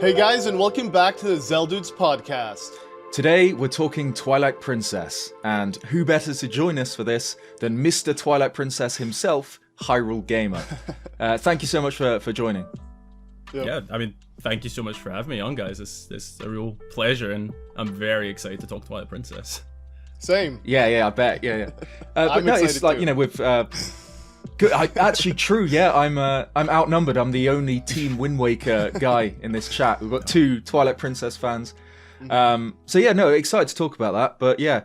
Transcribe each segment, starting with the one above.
Hey guys, and welcome back to the Zeldudes podcast. Today we're talking Twilight Princess, and who better to join us for this than Mr. Twilight Princess himself, Hyrule Gamer. Thank you so much for joining. Yep. Yeah, I mean, thank you so much for having me on, guys. It's a real pleasure, and I'm very excited to talk Twilight Princess. Same. Yeah, I bet. Yeah. But no, it's like, too. with good. Actually, true. Yeah, I'm outnumbered. I'm the only Team Wind Waker guy in this chat. We've got two Twilight Princess fans. So yeah, no, excited to talk about that. But yeah,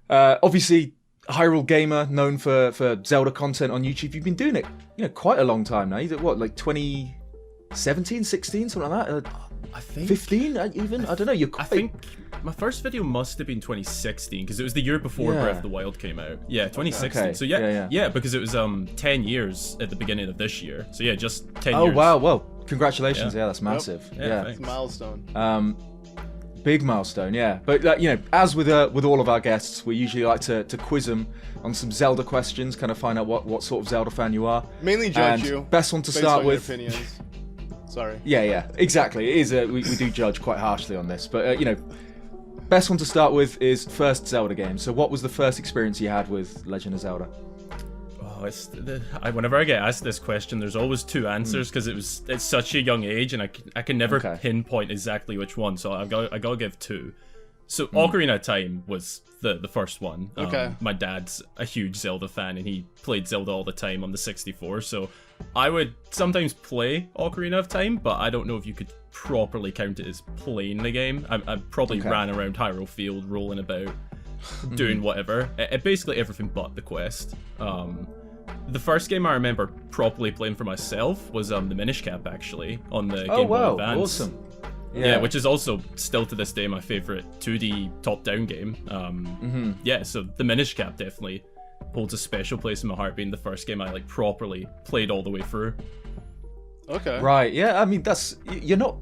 obviously Hyrule Gamer, known for Zelda content on YouTube. You've been doing it, quite a long time now. You did what, like 2017, 16, something like that. I think 15 even. I don't know. You're quite... I think my first video must have been 2016 because it was the year before Breath of the Wild came out. Yeah, 2016. Okay. So yeah, because it was 10 years at the beginning of this year. So yeah, just 10 Oh years. wow, well, congratulations. Yeah, that's massive. Yeah, Yeah. It's a milestone. Big milestone, yeah. But as with all of our guests, we usually like to quiz them on some Zelda questions, kind of find out what sort of Zelda fan you are. Mainly judge And you. Best one to based start on your with. opinions. Sorry. Yeah, exactly. It is. We do judge quite harshly on this, but best one to start with is first Zelda game. So, what was the first experience you had with Legend of Zelda? Oh, whenever I get asked this question, there's always two answers because it's such a young age, and I can never pinpoint exactly which one. So I gotta give two. So Ocarina of Time was the first one. Okay. My dad's a huge Zelda fan, and he played Zelda all the time on the 64. So I would sometimes play Ocarina of Time, but I don't know if you could properly count it as playing the game. I probably ran around Hyrule Field, rolling about, doing whatever. Basically everything but the quest. The first game I remember properly playing for myself was the Minish Cap, actually, on the Game Boy Advance. Awesome. Yeah, which is also still to this day my favorite 2D top-down game. Yeah, so the Minish Cap definitely holds a special place in my heart, being the first game I properly played all the way through. Okay. Right. Yeah. I mean, you're not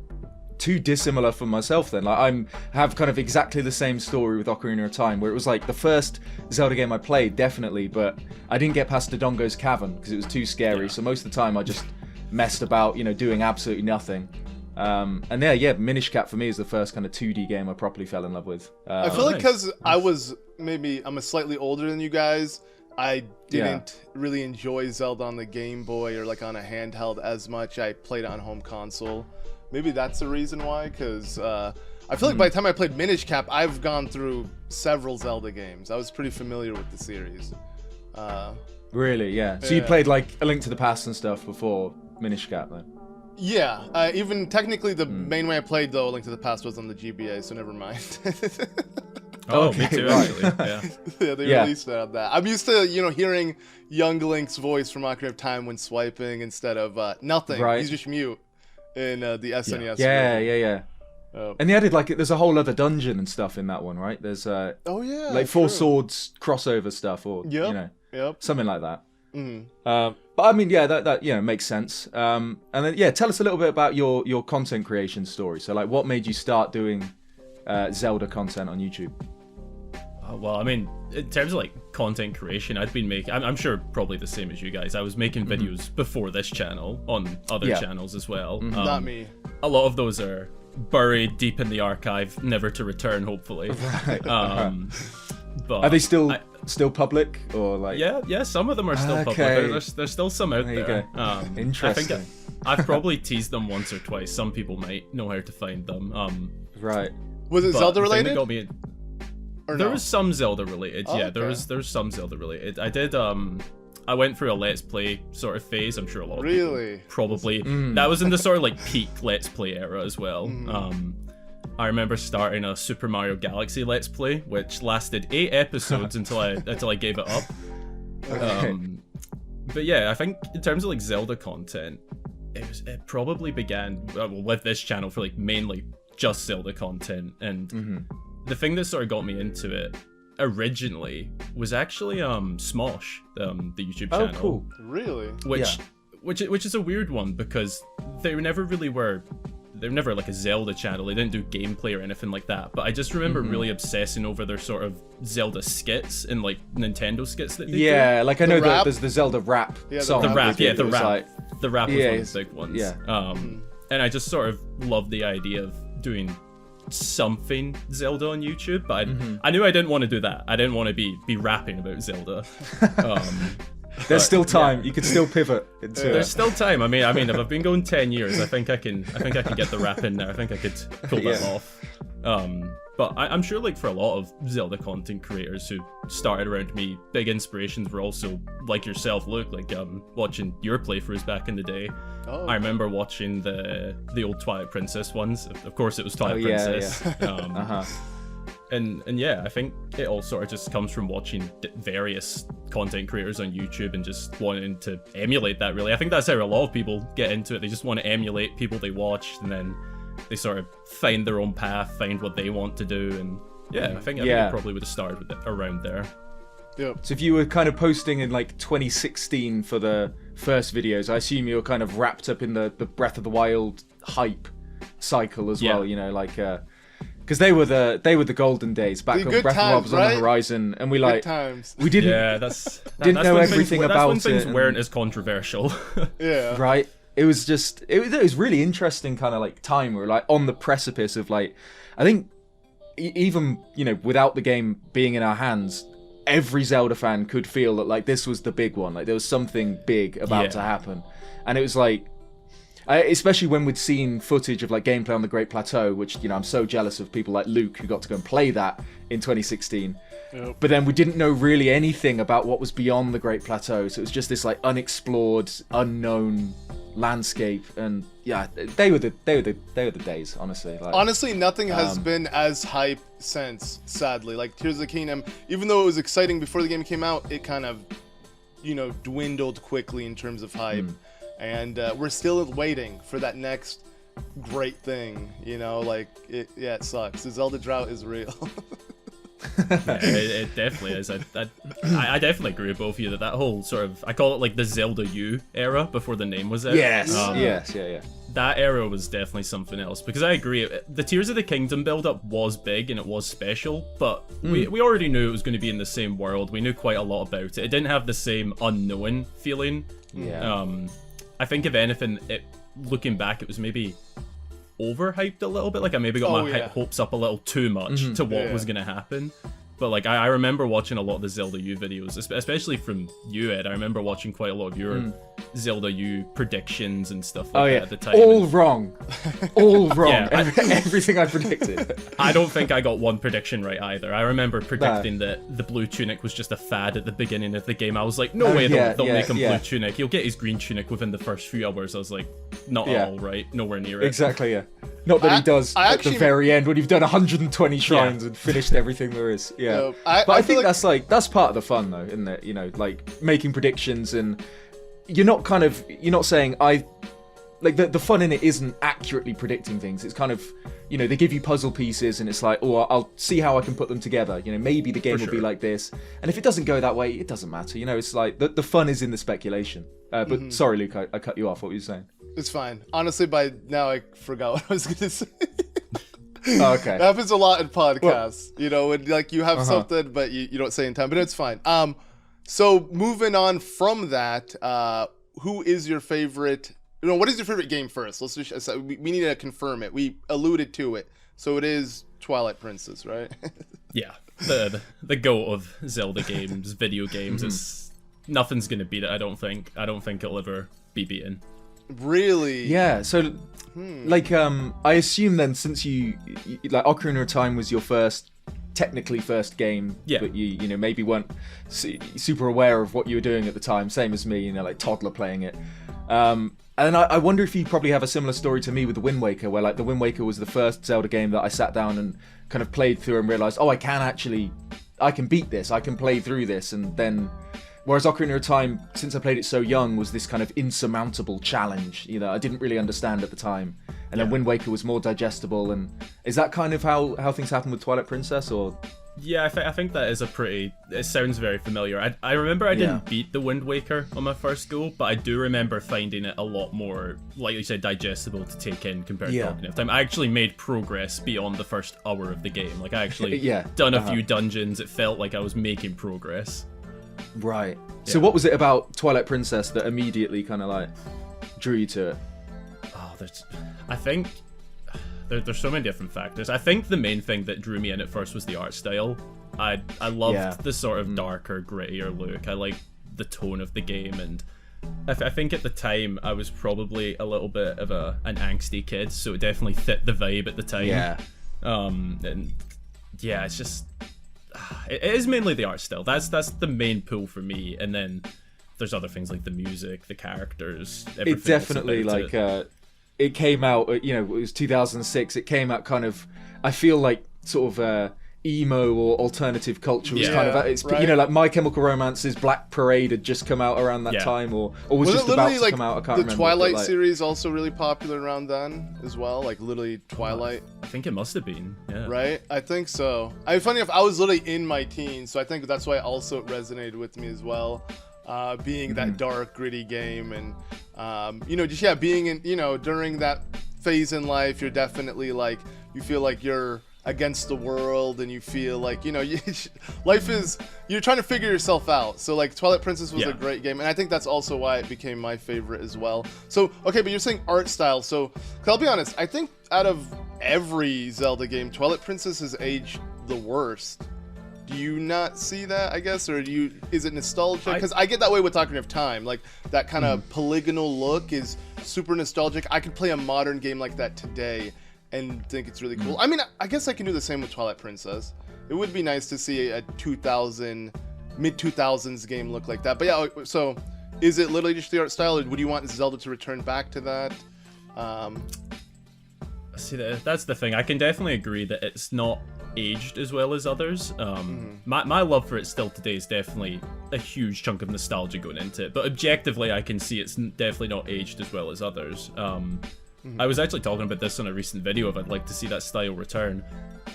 too dissimilar from myself then. Like have kind of exactly the same story with Ocarina of Time, where it was like the first Zelda game I played, definitely, but I didn't get past Dodongo's Cavern because it was too scary. Yeah. So most of the time I just messed about, doing absolutely nothing. And Minish Cap for me is the first kind of 2D game I properly fell in love with. I feel like because I'm a slightly older than you guys, I didn't really enjoy Zelda on the Game Boy or like on a handheld as much. I played it on home console. Maybe that's the reason why, because I feel like by the time I played Minish Cap, I've gone through several Zelda games. I was pretty familiar with the series. Really, yeah. So you played like A Link to the Past and stuff before Minish Cap then? Yeah, even technically the main way I played though, A Link to the Past was on the GBA, so never mind. Oh, me too, actually. Yeah. They released it on that. I'm used to, hearing young Link's voice from Ocarina of Time when swiping instead of nothing. Right. He's just mute in the SNES. Yeah. And they added there's a whole other dungeon and stuff in that one, right? There's Four Swords crossover stuff, or something like that. But I mean, that makes sense. And then tell us a little bit about your content creation story. So what made you start doing Zelda content on YouTube? Well, I mean, in terms of content creation, I'd been making, I'm sure probably the same as you guys. I was making videos before this channel on other channels as well. Not me. A lot of those are buried deep in the archive, never to return, hopefully. Right. But are they still public, or Yeah, some of them are still public. There's still some out there. Interesting. I think I've probably teased them once or twice. Some people might know how to find them. Right. Was it Zelda related? There was some Zelda related. Oh, yeah, okay. there was some Zelda related. I did I went through a Let's Play sort of phase. I'm sure a lot of people probably that was in the sort of peak Let's Play era as well. I remember starting a Super Mario Galaxy Let's Play, which lasted 8 episodes until I gave it up. But yeah, I think in terms of Zelda content, it probably began with this channel for mainly just Zelda content, and the thing that sort of got me into it originally was actually Smosh, the YouTube channel. Oh, cool. Really? Which is a weird one because they never a Zelda channel. They didn't do gameplay or anything like that. But I just remember really obsessing over their sort of Zelda skits and Nintendo skits that they do. Yeah, I know that there's the Zelda rap song. The rap, the rap. The rap was one of the big ones. Yeah. And I just sort of love the idea of doing something Zelda on YouTube, but I knew I didn't want to do that. I didn't want to be rapping about Zelda. There's still time. You can still pivot into There's still time. I mean, if I've been going 10 years, I think I can get the rap in there. I think I could pull that off. But I'm sure, like, for a lot of Zelda content creators who started around me, big inspirations were also, like yourself, Luke, like, watching your playthroughs back in the day. I remember watching the old Twilight Princess ones. Of course, it was Twilight Princess. Yeah. And yeah, I think it all sort of just comes from watching various content creators on YouTube and just wanting to emulate that, really. I think that's how a lot of people get into it. They just want to emulate people they watched, and then they sort of find their own path, find what they want to do, and yeah, I think it probably would have started with it around there. Yep. So if you were kind of posting in like 2016 for the first videos, I assume you were kind of wrapped up in the Breath of the Wild hype cycle as well, you know, like because they were the golden days back when Breath of the Wild was on the horizon, and we like we didn't didn't know everything about that's when things it weren't as controversial. Yeah. Right. It was just it was really interesting kind of like time. We were like on the precipice of like, I think even, you know, without the game being in our hands, every Zelda fan could feel that like this was the big one. Like there was something big about to happen, and it was like, especially when we'd seen footage of like gameplay on the Great Plateau, which, you know, I'm so jealous of people like Luke who got to go and play that in 2016. Yep. But then we didn't know really anything about what was beyond the Great Plateau, so it was just this like unexplored, unknown landscape, and yeah, they were the days, honestly. Like, honestly, nothing has been as hype since, sadly. Like Tears of the Kingdom, even though it was exciting before the game came out, it kind of, you know, dwindled quickly in terms of hype. And we're still waiting for that next great thing, you know, like it sucks. The Zelda drought is real. Yeah, it definitely is. I definitely agree with both of you that whole sort of, I call it like the Zelda U era before the name was out. Yes. That era was definitely something else, because I agree, the Tears of the Kingdom build-up was big and it was special, but we already knew it was going to be in the same world. We knew quite a lot about it. It didn't have the same unknown feeling. I think if anything, looking back, it was maybe overhyped a little bit. Like I maybe got my hopes up a little too much to what was going to happen. But like I remember watching a lot of the Zelda U videos, especially from you, Ed. I remember watching quite a lot of your Zelda U predictions and stuff like that at the time. All wrong. Everything I predicted. I don't think I got one prediction right either. I remember predicting that the blue tunic was just a fad at the beginning of the game. I was like, no way they'll make him blue tunic. He'll get his green tunic within the first few hours. I was like, not at all, right? Nowhere near it. Exactly, yeah. Not that he does at the very end when you've done 120 shrines and finished everything there is. Yeah. But I think that's part of the fun though, isn't it? You know, like making predictions, and you're not saying the fun in it isn't accurately predicting things. It's kind of, you know, they give you puzzle pieces and it's like, oh, I'll see how I can put them together. You know, maybe the game will be like this. And if it doesn't go that way, it doesn't matter. You know, it's like the fun is in the speculation. But sorry, Luke, I cut you off. What were you saying? It's fine. Honestly, by now I forgot what I was going to say. Oh, okay. It happens a lot in podcasts, you know, when like you have something, but you don't say in time, but it's fine. So moving on from that, who is your favorite? You know, what is your favorite game first? Let's just we need to confirm it. We alluded to it, so it is Twilight Princess, right? Yeah, the goat of Zelda games, video games. Is nothing's gonna beat it. I don't think it'll ever be beaten. Really? Yeah. So, like, I assume then, since you like Ocarina of Time was your technically first game, but you know maybe weren't super aware of what you were doing at the time. Same as me, you know, like toddler playing it. And I wonder if you probably have a similar story to me with the Wind Waker, where like the Wind Waker was the first Zelda game that I sat down and kind of played through and realized, oh, I can beat this, I can play through this, and then. Whereas Ocarina of Time, since I played it so young, was this kind of insurmountable challenge, you know, I didn't really understand at the time. And then Wind Waker was more digestible, and is that kind of how things happen with Twilight Princess, or? Yeah, I think that is it sounds very familiar. I remember I didn't beat the Wind Waker on my first go, but I do remember finding it a lot more, like you said, digestible to take in compared to Ocarina of Time. I actually made progress beyond the first hour of the game. Like I actually done a few dungeons. It felt like I was making progress. Right. So what was it about Twilight Princess that immediately kind of like drew you to it? Oh, I think there's so many different factors. I think the main thing that drew me in at first was the art style. I loved the sort of darker, grittier look. I liked the tone of the game, and I think at the time I was probably a little bit of an angsty kid, so it definitely fit the vibe at the time. Yeah. And yeah, it's just it is mainly the art style. That's the main pull for me, and then there's other things like the music, the characters. It definitely like it came out. You know, it was 2006. It came out kind of. I feel like sort of emo or alternative culture was kind of. It's right. You know, like My Chemical Romance's Black Parade had just come out around that time, or was just about to come out. I can't remember. The Twilight series also really popular around then as well. Like literally Twilight. I think it must have been. Yeah. Right. I think so. Funny enough, I was literally in my teens, so I think that's why also it resonated with me as well. Being that dark, gritty game, and you know, just being in, you know, during that phase in life, you're definitely like, you feel like you're against the world, and you feel like, you know, life is, you're trying to figure yourself out. So like Twilight Princess was a great game, and I think that's also why it became my favorite as well. So okay, but you're saying art style. So 'cause I'll be honest, I think out of every Zelda game, Twilight Princess has aged the worst. Do you not see that, I guess, or is it nostalgia? Because I get that way with Ocarina of Time. Like, that kind of polygonal look is super nostalgic. I could play a modern game like that today and think it's really cool. I mean, I guess I can do the same with Twilight Princess. It would be nice to see a mid-2000s game look like that. But yeah, so is it literally just the art style, or would you want Zelda to return back to that? See, that's the thing. I can definitely agree that it's not aged as well as others. My love for it still today is definitely a huge chunk of nostalgia going into it, but objectively I can see it's definitely not aged as well as others. I was actually talking about this on a recent video of I'd like to see that style return.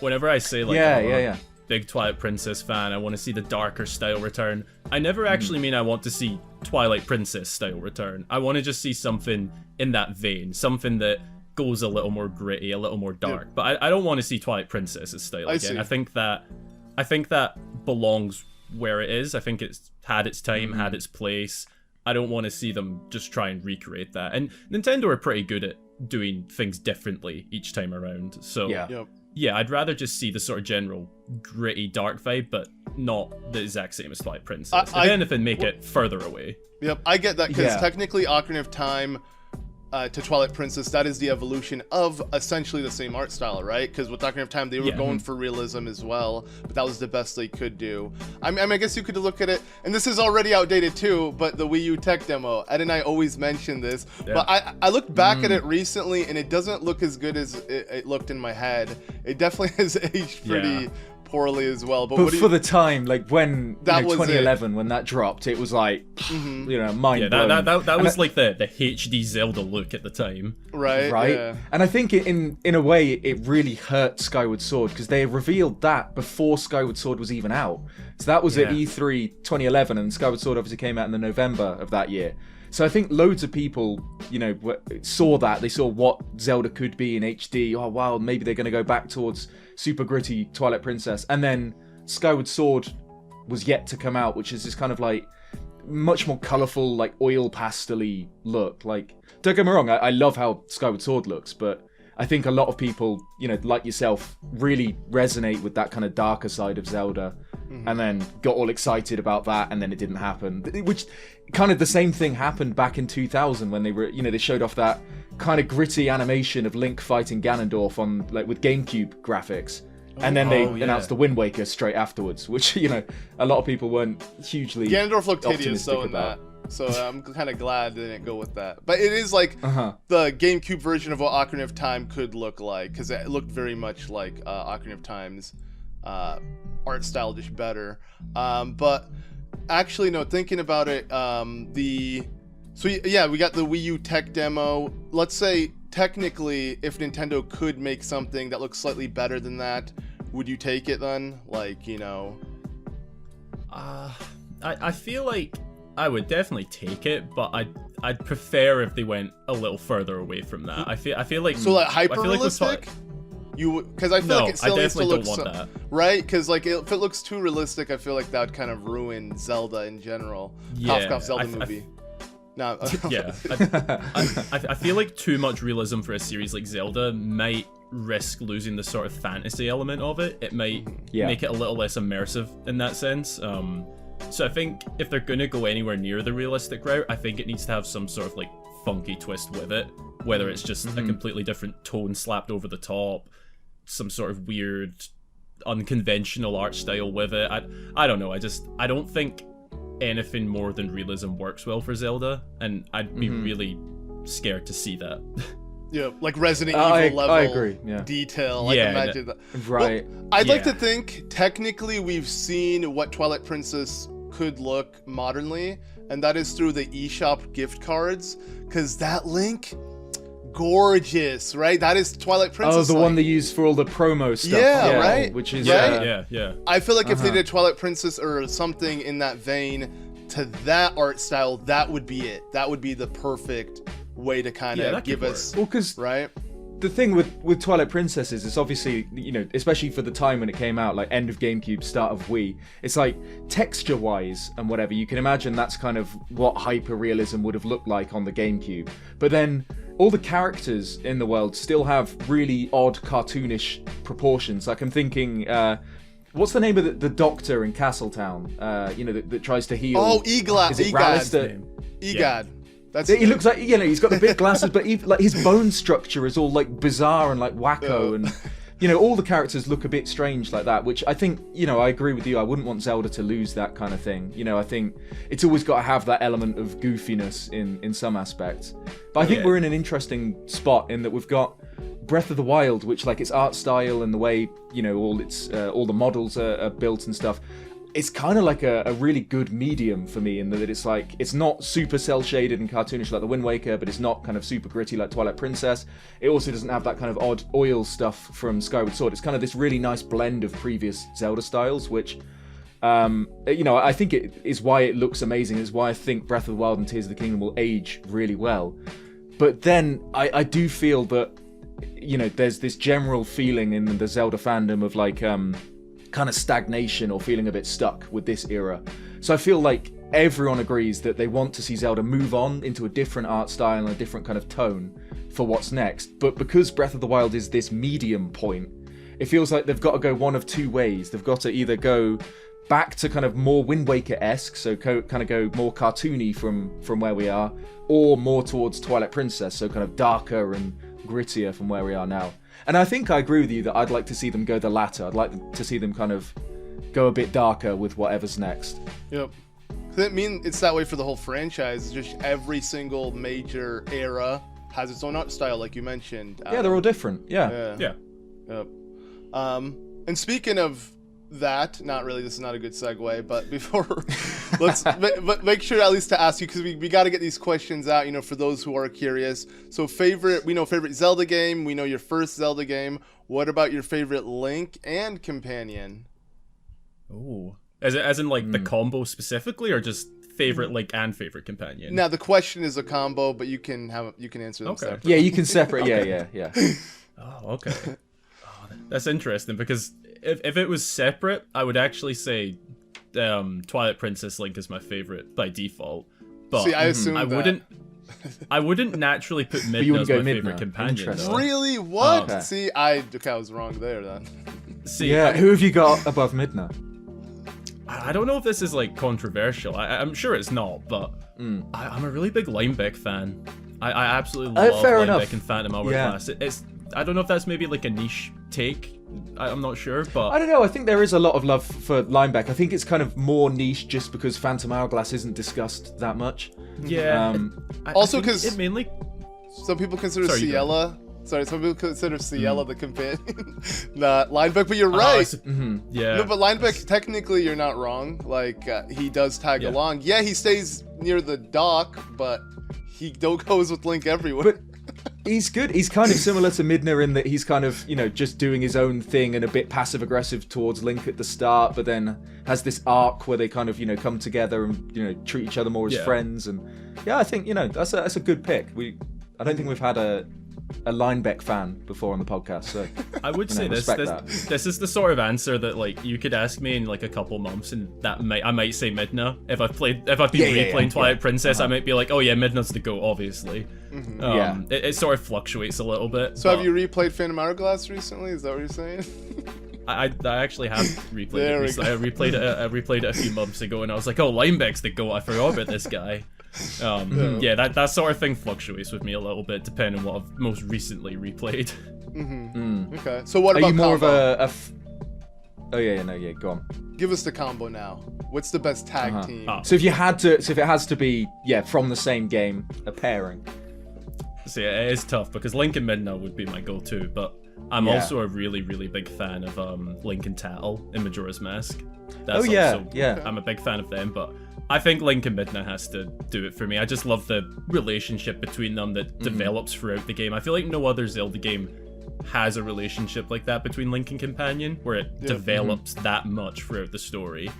Whenever I say like big Twilight Princess fan, I want to see the darker style return, I never actually mean I want to see Twilight Princess style return. I want to just see something in that vein, something that goes a little more gritty, a little more dark. But I don't want to see Twilight Princess's style again. I think that belongs where it is. I think it's had its time, had its place. I don't want to see them just try and recreate that. And Nintendo are pretty good at doing things differently each time around. So yeah, I'd rather just see the sort of general gritty dark vibe, but not the exact same as Twilight Princess. If anything, make it further away. Yep, I get that, because technically Ocarina of Time to Twilight Princess, that is the evolution of essentially the same art style, right? Because with Ocarina of Time, they were going for realism as well, but that was the best they could do. I mean, I guess you could look at it, and this is already outdated too, but the Wii U tech demo, Ed and I always mention this, but I looked back at it recently, and it doesn't look as good as it looked in my head. It definitely has aged pretty poorly as well. But for the time, like when that was 2011, when that dropped, it was like you know, mind blowing. That was like the HD Zelda look at the time, right? Yeah. And I think in a way it really hurt Skyward Sword, because they revealed that before Skyward Sword was even out. So that was at E3 2011, and Skyward Sword obviously came out in the November of that year. So I think loads of people, you know, saw that. They saw what Zelda could be in HD. Oh, wow, maybe they're going to go back towards super gritty Twilight Princess. And then Skyward Sword was yet to come out, which is this kind of like much more colourful, like oil pastel-y look. Like, don't get me wrong, I love how Skyward Sword looks, but I think a lot of people, you know, like yourself, really resonate with that kind of darker side of Zelda, and then got all excited about that, and then it didn't happen. Which kind of the same thing happened back in 2000 when they were, you know, they showed off that kind of gritty animation of Link fighting Ganondorf on like with GameCube graphics, and then they announced the Wind Waker straight afterwards, which, you know, a lot of people weren't hugely. Ganondorf looked hideous though in that. So I'm kind of glad they didn't go with that. But it is like the GameCube version of what Ocarina of Time could look like, because it looked very much like Ocarina of Time's art style, just better. But actually, no, thinking about it, we got the Wii U tech demo. Let's say, technically, if Nintendo could make something that looks slightly better than that, would you take it then? Like, you know... I feel like I would definitely take it, but I'd prefer if they went a little further away from that. I feel like... So, like, hyper-realistic? Because I feel like it still needs to look... that. Right? Because, like, if it looks too realistic, I feel like that would kind of ruin Zelda in general. Yeah. Zelda movie. No. Yeah, I feel like too much realism for a series like Zelda might risk losing the sort of fantasy element of it. It might make it a little less immersive in that sense. So I think if they're gonna go anywhere near the realistic route, I think it needs to have some sort of like funky twist with it, whether it's just a completely different tone slapped over the top, some sort of weird, unconventional art style with it. I don't know. I don't think anything more than realism works well for Zelda, and I'd be really scared to see that. Yeah, like Resident Evil level I agree. Yeah. detail. Like imagine that. Right. Well, I'd like to think technically we've seen what Twilight Princess could look modernly, and that is through the eShop gift cards, because that Link, gorgeous, right? That is Twilight Princess. Oh, the one they use for all the promo stuff. Yeah, right? Which is yeah. I feel like if they did Twilight Princess or something in that vein to that art style, that would be it. That would be the perfect way to kind of give us, well, because right? The thing with Twilight Princess is it's obviously, you know, especially for the time when it came out, like end of GameCube, start of Wii, it's like texture-wise and whatever, you can imagine that's kind of what hyper-realism would have looked like on the GameCube. But then all the characters in the world still have really odd cartoonish proportions. Like I'm thinking, what's the name of the doctor in Castletown? You know, that tries to heal. Oh, Egad. Is it Rallister? Egad. He looks like, you know, he's got the big glasses, but like his bone structure is all like bizarre and like wacko, and you know, all the characters look a bit strange like that. Which I think, you know, I agree with you. I wouldn't want Zelda to lose that kind of thing. You know, I think it's always got to have that element of goofiness in some aspects. But I think we're in an interesting spot in that we've got Breath of the Wild, which like its art style and the way, you know, all the models are built and stuff. It's kind of like a really good medium for me in that it's like, it's not super cel-shaded and cartoonish like the Wind Waker, but it's not kind of super gritty like Twilight Princess. It also doesn't have that kind of odd oil stuff from Skyward Sword. It's kind of this really nice blend of previous Zelda styles, which, you know, I think it is why it looks amazing. It's why I think Breath of the Wild and Tears of the Kingdom will age really well. But then I do feel that, you know, there's this general feeling in the Zelda fandom of like, kind of stagnation or feeling a bit stuck with this era. So I feel like everyone agrees that they want to see Zelda move on into a different art style and a different kind of tone for what's next. But because Breath of the Wild is this medium point, it feels like they've got to go one of two ways. They've got to either go back to kind of more Wind Waker-esque, so kind of go more cartoony from where we are, or more towards Twilight Princess, so kind of darker and grittier from where we are now. And I think I agree with you that I'd like to see them go the latter. I'd like to see them kind of go a bit darker with whatever's next. Yep. I mean, it's that way for the whole franchise. Just every single major era has its own art style, like you mentioned. Yeah, they're all different. Yeah. Yep. And speaking of that, not really, this is not a good segue, but before, let's make sure at least to ask you, because we got to get these questions out, you know, for those who are curious. So we know favorite Zelda game, we know your first Zelda game. What about your favorite Link and companion? Oh, as in like the combo specifically, or just favorite Link and favorite companion? Now the question is a combo, but you can answer them separately. Yeah, you can separate. Yeah. Oh, okay. Oh, that's interesting, because if it was separate, I would actually say Twilight Princess Link is my favorite by default. But see, I assume I wouldn't naturally put Midna as my favorite companion. Really? What? Okay. See, I was wrong there then. See, yeah, who have you got above Midna? I don't know if this is like controversial. I'm sure it's not, but I'm a really big Linebeck fan. I absolutely love Linebeck and Phantom Hourglass. It's I don't know if that's maybe like a niche take. I'm not sure, but I don't know. I think there is a lot of love for Linebeck. I think it's kind of more niche just because Phantom Hourglass isn't discussed that much. Yeah. Also, because it mainly some people consider Ciela. Sorry, some people consider Ciela the companion, not Linebeck. But you're right. Yeah. No, but Linebeck, technically, you're not wrong. Like he does tag along. Yeah, he stays near the dock, but he goes with Link everywhere. But he's good. He's kind of similar to Midna in that he's kind of, you know, just doing his own thing and a bit passive-aggressive towards Link at the start, but then has this arc where they kind of, you know, come together and, you know, treat each other more as friends. And yeah, I think, you know, that's a good pick. I don't think we've had a a Linebeck fan before on the podcast, so I would say this is the sort of answer that like you could ask me in like a couple months, and I might say Midna. If I've been replaying Twilight Princess, I might be like, oh yeah, Midna's the GOAT, obviously. It sort of fluctuates a little bit. So have you replayed Phantom Hourglass recently? Is that what you're saying? I actually have replayed it recently. I replayed it a few months ago, and I was like, oh, Linebeck's the GOAT. I forgot about this guy. That sort of thing fluctuates with me a little bit, depending on what I've most recently replayed. Okay. So what about? Are you more combo? of a? Go on. Give us the combo now. What's the best tag team? So if it has to be from the same game, a pairing. See, it is tough because Link and Midna would be my go-to, but I'm also a really, really big fan of Link and Tattle in Majora's Mask. I'm a big fan of them, but I think Link and Midna has to do it for me. I just love the relationship between them that develops throughout the game. I feel like no other Zelda game has a relationship like that between Link and companion, where it develops that much throughout the story,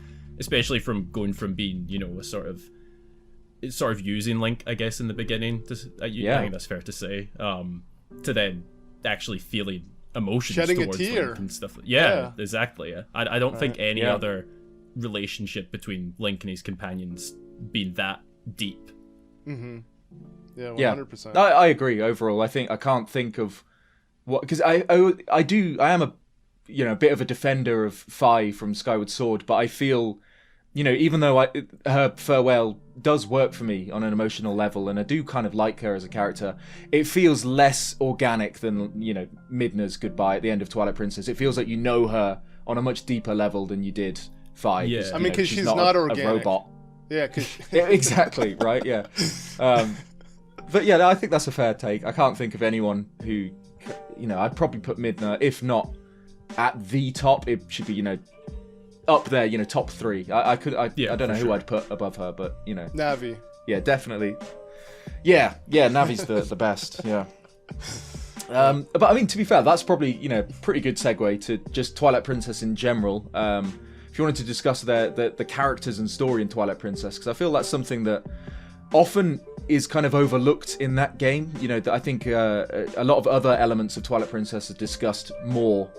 especially from going from being, a sort of using Link, I guess, in the beginning. I think that's fair to say. To then actually feeling emotions shedding towards a tear Link and stuff. Yeah, exactly. Yeah. I don't think any other relationship between Link and his companions being that deep. Yeah, 100%. I agree. Overall, I can't think of what, because I am a bit of a defender of Fi from Skyward Sword, but I feel, even though her farewell does work for me on an emotional level, and I do kind of like her as a character, it feels less organic than, Midna's goodbye at the end of Twilight Princess. It feels like you know her on a much deeper level than you did Fi. Yeah. I mean, because she's not organic. A robot. Yeah, because... exactly, right, yeah. But yeah, I think that's a fair take. I can't think of anyone who, I'd probably put Midna, if not at the top, it should be, up there, top 3. I don't know who I'd put above her, but Navi. Yeah, definitely. Yeah, Navi's the best. Yeah. But I mean, to be fair, that's probably pretty good segue to just Twilight Princess in general. If you wanted to discuss the characters and story in Twilight Princess, because I feel that's something that often is kind of overlooked in that game. That I think a lot of other elements of Twilight Princess are discussed more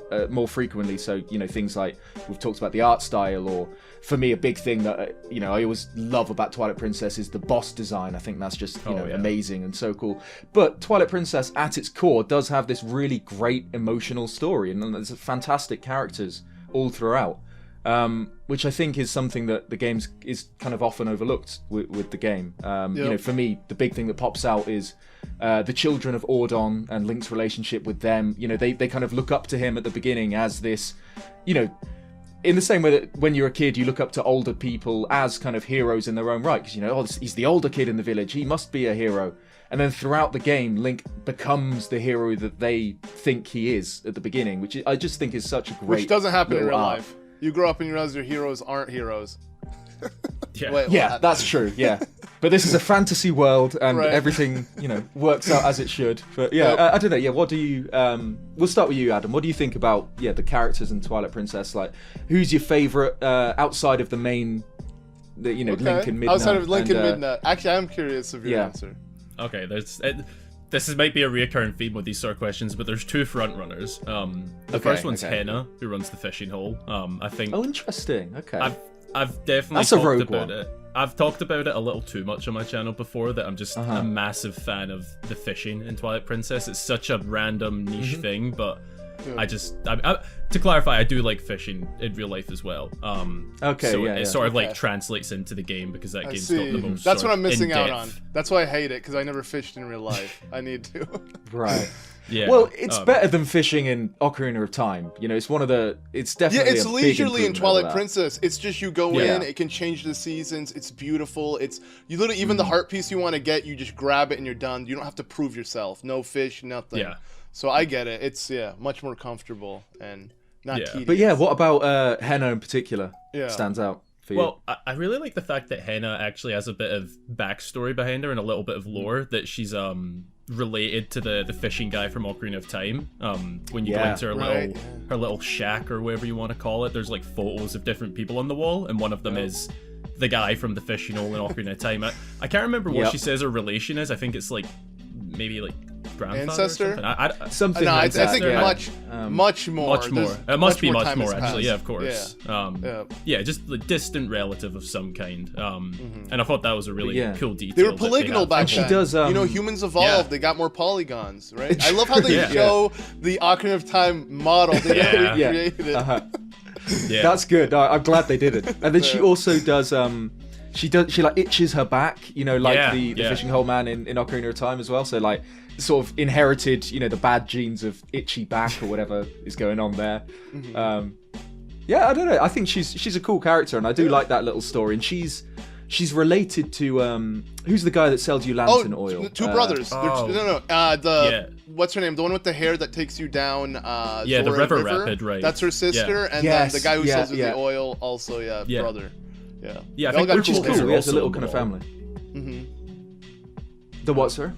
frequently. So things like we've talked about the art style, or for me a big thing that I always love about Twilight Princess is the boss design. I think that's just amazing and so cool. But Twilight Princess at its core does have this really great emotional story, and there's fantastic characters all throughout. Which I think is something that the game is kind of often overlooked with the game. For me, the big thing that pops out is the children of Ordon and Link's relationship with them. They kind of look up to him at the beginning as this, in the same way that when you're a kid, you look up to older people as kind of heroes in their own right. Because, he's the older kid in the village, he must be a hero. And then throughout the game, Link becomes the hero that they think he is at the beginning, which I just think is such a great... Which doesn't happen in real life. You grow up and you realize your heroes aren't heroes. That's true. Yeah, but this is a fantasy world, and everything works out as it should. But I don't know. Yeah, what do you? We'll start with you, Adam. What do you think about the characters in Twilight Princess? Like, who's your favorite outside of the main? Link and Midna. Outside of Link and Midna. Actually, I'm curious of your answer. Okay, this might be a reoccurring theme with these sort of questions, but there's 2 front runners. The first one's Henna, who runs the fishing hole. I think. Oh, interesting. Okay. I've definitely talked about it. I've talked about it a little too much on my channel before, that I'm just a massive fan of the fishing in Twilight Princess. It's such a random niche thing, but to clarify, I do like fishing in real life as well. It sort of like translates into the game, because that game's got the most. That's what I'm missing out on. That's why I hate it, because I never fished in real life. I need to. Right. Yeah. Well, it's better than fishing in Ocarina of Time. It's one of the. It's definitely. Yeah, it's leisurely in Twilight Princess. It's just you go in. It can change the seasons. It's beautiful. It's you literally even the heart piece you want to get, you just grab it and you're done. You don't have to prove yourself. No fish, nothing. Yeah. So I get it. It's much more comfortable and not tedious. But what about Henna in particular? Stands out for you? Well, I really like the fact that Henna actually has a bit of backstory behind her and a little bit of lore, that she's related to the fishing guy from Ocarina of Time. When you go into her little shack, or whatever you want to call it, there's like photos of different people on the wall, and one of them is the guy from the fishing hole in Ocarina of Time. I can't remember what she says her relation is. I think it's like maybe like grandfather Ancestor? or something. Something No, I like that. think yeah. much more. Much more. There's It must be more much time has more, actually. passed. Yeah, of course. Yeah. Just a distant relative of some kind. And I thought that was a really cool detail. They were polygonal back And then. she does, you know, humans evolved. Yeah. They got more polygons, right? I love how they Yeah. show the Ocarina of Time model they Yeah. recreated. Yeah. That's good. I'm glad they did it. And then she also does she like itches her back, you know, like the fishing hole man in Ocarina of Time as well. So like sort of inherited, you know, the bad genes of itchy back or whatever is going on there. Yeah, I don't know. I think she's a cool character, and I do like that little story. And she's related to who's the guy that sells you lantern oil? Two brothers. What's her name? The one with the hair that takes you down. the river rapid, right? That's her sister, and then the guy who sells you the oil, also brother. Yeah. Yeah, They all got which is cool cool. hair. He has a also little kind of family. The what, sir?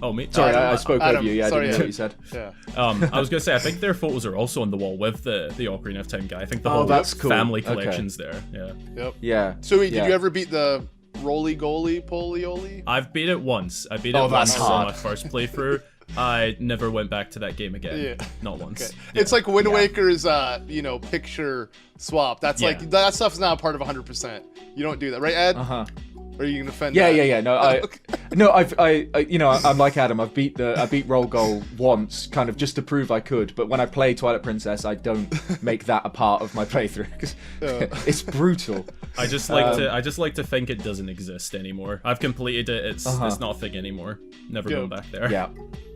Oh, me. Sorry, I spoke Adam, over you. Yeah, sorry, I didn't know what you said. Yeah. I was gonna say, I think their photos are also on the wall with the Ocarina of Time guy. I think the whole that's cool. family Okay. collection's there. Yeah. Yep. Yeah. So did you ever beat the Roly Goly Polioli? I've beat it once. I beat it Oh, once that's on hard. my first playthrough. I never went back to that game again. Yeah. Not once. Okay. Yeah. It's like Wind Waker's, picture swap. That's like that stuff's not a part of 100%. You don't do that, right, Ed? Or are you gonna defend? Yeah, that? yeah. No, I'm like Adam. I beat Roll Goal once, kind of just to prove I could. But when I play Twilight Princess, I don't make that a part of my playthrough because it's brutal. I just like to think it doesn't exist anymore. I've completed it. It's not a thing anymore. Never going back there. Yeah.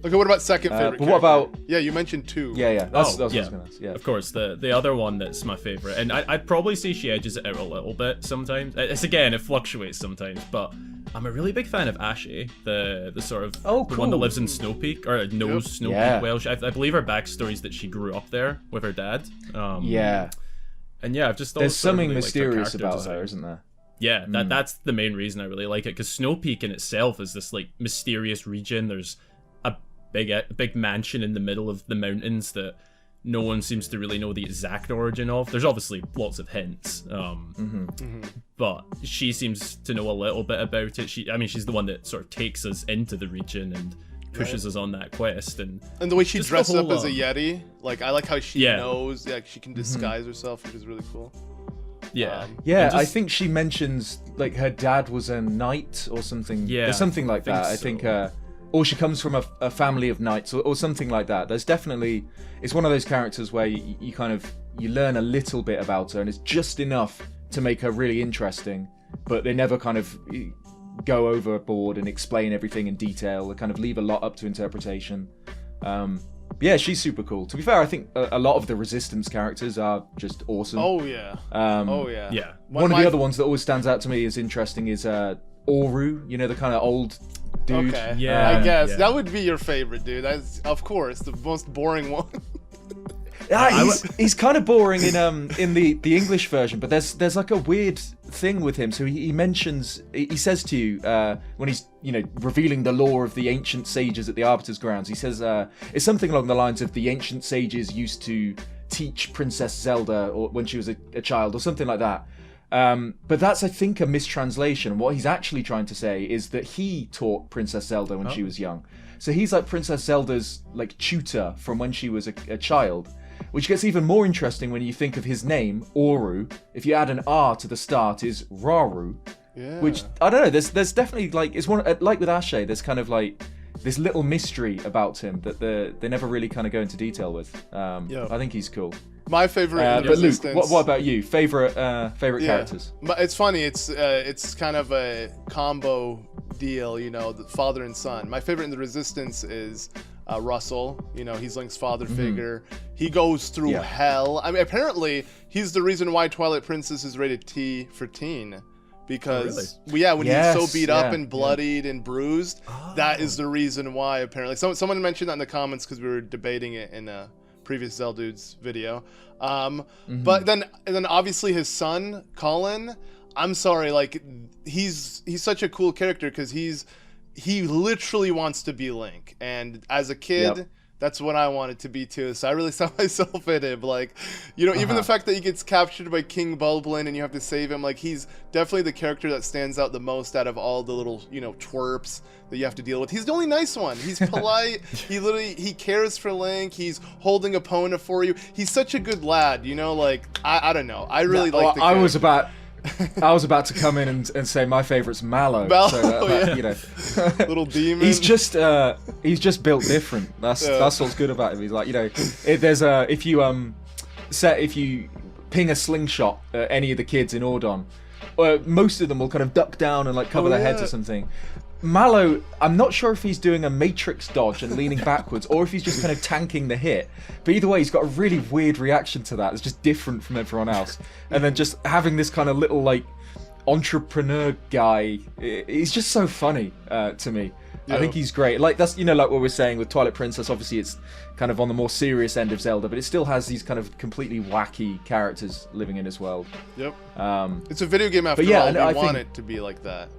Okay, what about second favorite? But what character? about? Yeah, you mentioned two. Yeah. That's what I was gonna ask. Yeah. Of course, the other one that's my favorite, and I'd probably say she edges it out a little bit sometimes. It fluctuates sometimes, but I'm a really big fan of Ashe, the sort of the one that lives in Snow Peak or knows Snow Peak well. I believe her backstory is that she grew up there with her dad. And I've just there's something really mysterious about about her, isn't there? Yeah, that's the main reason I really like it, because Snow Peak in itself is this like mysterious region. There's a big mansion in the middle of the mountains that no one seems to really know the exact origin of. There's obviously lots of hints, but she seems to know a little bit about it. She's the one that sort of takes us into the region and pushes us on that quest, and the way she dresses up as a whole, Yeti, like I like how she knows, she can disguise herself, which is really cool. I think she mentions like her dad was a knight or something. Yeah, there's something like that. I think, or she comes from a family of knights or something like that. There's definitely, it's one of those characters where you kind of you learn a little bit about her, and it's just enough to make her really interesting, but they never kind of go overboard and explain everything in detail. They kind of leave a lot up to interpretation. She's super cool. To be fair, I think a lot of the Resistance characters are just awesome. Oh yeah. Yeah. One of the other ones that always stands out to me as interesting is Oru. You know, the kind of old dude. Okay. Yeah. I guess that would be your favorite, dude. That's of course the most boring one. He's kind of boring in the English version, but there's like a weird thing with him. So he says to you when he's revealing the lore of the ancient sages at the Arbiter's Grounds. He says it's something along the lines of the ancient sages used to teach Princess Zelda or when she was a child or something like that. But that's, I think, a mistranslation. What he's actually trying to say is that he taught Princess Zelda when she was young. So he's like Princess Zelda's like tutor from when she was a child. Which gets even more interesting when you think of his name, Oru. If you add an R to the start, is Raru. Yeah. Which, I don't know, there's definitely like, it's one, like with Ashe, there's kind of like this little mystery about him that they never really kind of go into detail with. I think he's cool. My favorite in the but Luke, Resistance. what about you? Favorite characters? But it's funny. It's kind of a combo deal, the father and son. My favorite in the Resistance is Russell. He's Link's father figure. He goes through hell. I mean, apparently he's the reason why Twilight Princess is rated T for teen. Because when he's so beat up and bloodied and bruised, that is the reason why. Apparently, someone mentioned that in the comments because we were debating it in a previous Zeldudes video. But then obviously his son Colin. I'm sorry, like he's such a cool character because he literally wants to be Link, and as a kid, That's what I want it to be too. So I really saw myself in him. Like, you know, even the fact that he gets captured by King Bulblin and you have to save him, like, he's definitely the character that stands out the most out of all the little, you know, twerps that you have to deal with. He's the only nice one. He's polite. he cares for Link. He's holding a Epona for you. He's such a good lad, you know, like, I don't know. I really like the character. I was about to come in and say my favorite's Mallow. Yeah. You know, little demon. he's just built different. That's what's good about him. He's like, you know, if you ping a slingshot at any of the kids in Ordon, most of them will kind of duck down and like cover their heads or something. Mallow, I'm not sure if he's doing a Matrix dodge and leaning backwards, or if he's just kind of tanking the hit. But either way, he's got a really weird reaction to that. It's just different from everyone else. And then just having this kind of little, like, entrepreneur guy, he's just so funny to me. I think he's great. Like, that's, you know, like what we're saying with Twilight Princess, obviously it's kind of on the more serious end of Zelda, but it still has these kind of completely wacky characters living in his world. Yep. It's a video game after all. We want it to be like that.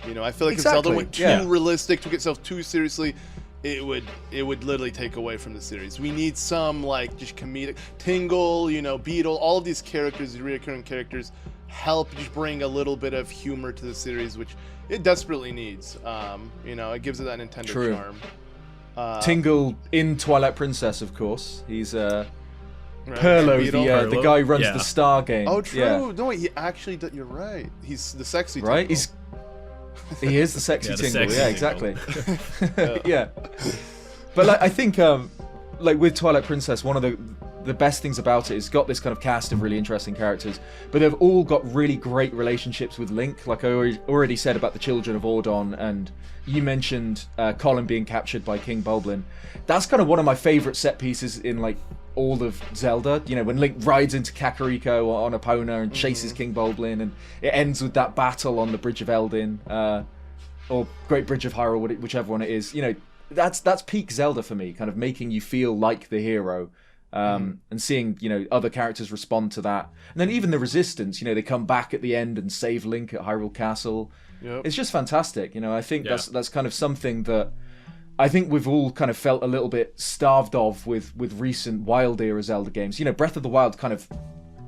You know, I feel like if Zelda went too realistic, took itself too seriously, it would literally take away from the series. We need some, like, just comedic. Tingle, you know, Beetle, all of these characters, these recurring characters, help just bring a little bit of humor to the series, which it desperately needs. You know, it gives it that Nintendo charm. Tingle in Twilight Princess, of course. He's Perlo, the guy who runs the Star game. Oh, true. Yeah. No, he actually. You're right. He's the sexy Tingle. Right? He is the sexy Tingle. Yeah, exactly. Yeah. But like, I think, like with Twilight Princess, one of the best things about it is it's got this kind of cast of really interesting characters, but they've all got really great relationships with Link. Like I already said about the children of Ordon, and you mentioned Colin being captured by King Bulblin. That's kind of one of my favorite set pieces in like all of Zelda. You know, when Link rides into Kakariko on Epona and chases King Bulblin, and it ends with that battle on the Bridge of Eldin, or Great Bridge of Hyrule, whichever one it is. You know, that's peak Zelda for me, kind of making you feel like the hero. And seeing, you know, other characters respond to that. And then even the Resistance, you know, they come back at the end and save Link at Hyrule Castle. Yep. It's just fantastic. You know, I think that's kind of something that I think we've all kind of felt a little bit starved of with recent Wild era Zelda games. You know, Breath of the Wild kind of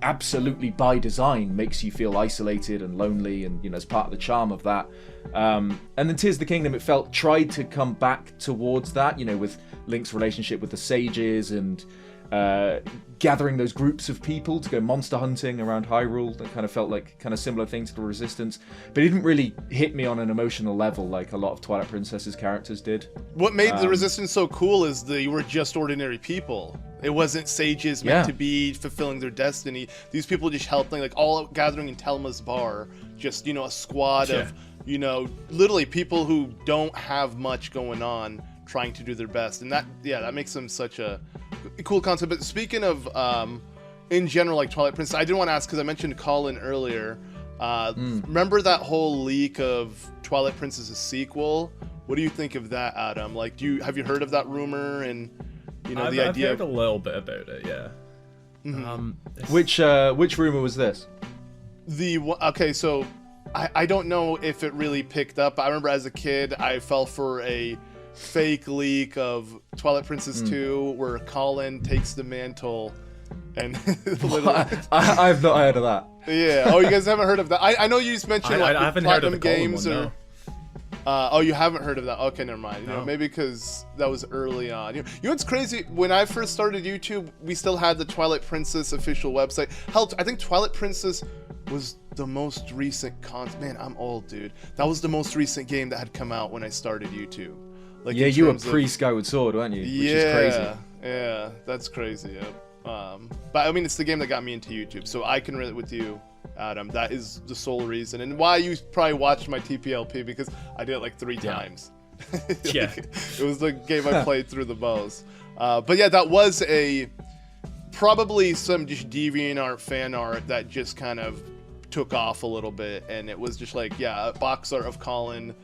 absolutely by design makes you feel isolated and lonely, and, you know, as part of the charm of that. And then Tears of the Kingdom, it felt tried to come back towards that, you know, with Link's relationship with the sages and gathering those groups of people to go monster hunting around Hyrule. That kind of felt like kind of similar things to the Resistance, but it didn't really hit me on an emotional level like a lot of Twilight Princess's characters did. What made the Resistance so cool is they were just ordinary people. It wasn't sages meant to be fulfilling their destiny. These people just helping, like all gathering in Telma's bar, just, you know, a squad of, you know, literally people who don't have much going on trying to do their best. And that makes them such a cool concept. But speaking of in general, like Twilight Princess, I did want to ask, because I mentioned Colin earlier, remember that whole leak of Twilight Princess's sequel? What do you think of that, Adam? Like, have you heard of that rumor? And, you know, I've heard a little bit about it, yeah. Which rumor was this? So I don't know if it really picked up. I remember as a kid I fell for a fake leak of Twilight Princess 2 where Colin takes the mantle and I've not heard of that. Yeah. Oh, you guys haven't heard of that? I know you just mentioned I haven't heard of the games one, no. You haven't heard of that? Okay, never mind. No. You know, maybe because that was early on. You know what's crazy? When I first started YouTube, we still had the Twilight Princess official website. Hell, I think Twilight Princess was the most recent Man, I'm old, dude. That was the most recent game that had come out when I started YouTube. Like, yeah, you were pre-Skyward Sword, weren't you? Which is crazy. Yeah, that's crazy. But I mean, it's the game that got me into YouTube, so I can relate with you, Adam. That is the sole reason, and why you probably watched my TPLP, because I did it like 3 times. Yeah. It was the game I played through the most. But yeah, that was probably some just DeviantArt fan art that just kind of took off a little bit, and it was just like, a box art of Colin,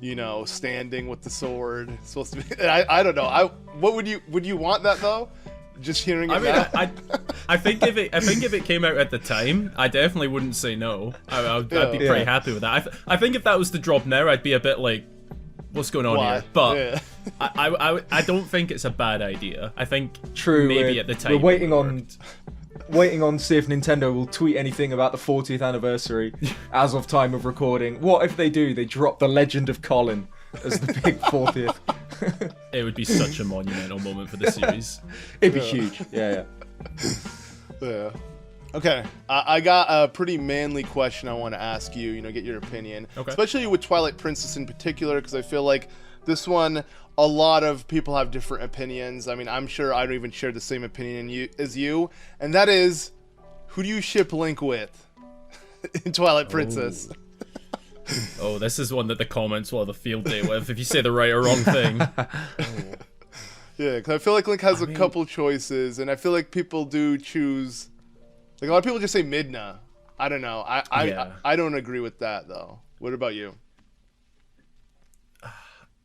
you know, standing with the sword. It's supposed to be. I don't know. What would you want that though? Just hearing it. I think if it came out at the time, I definitely wouldn't say no. I'd be pretty happy with that. I think if that was to drop now, I'd be a bit like, what's going on Why? here? But Yeah. I don't think it's a bad idea. I think True. maybe at the time we're waiting it on worked. to see if Nintendo will tweet anything about the 40th anniversary as of time of recording. What if they do? They drop the Legend of Colin as the big 40th. It would be such a monumental moment for the series. It'd be huge. Yeah. Yeah. Okay, I got a pretty manly question I want to ask you. You know, get your opinion, Okay. especially with Twilight Princess in particular, because I feel like this one, a lot of people have different opinions. I mean, I'm sure I don't even share the same opinion as you, and that is, who do you ship Link with in Twilight Princess? Oh, this is one that the comments will have a field day with if you say the right or wrong thing. Yeah, because I feel like Link has a couple choices, and I feel like people do choose. Like a lot of people just say Midna. I don't know. I don't agree with that though. What about you?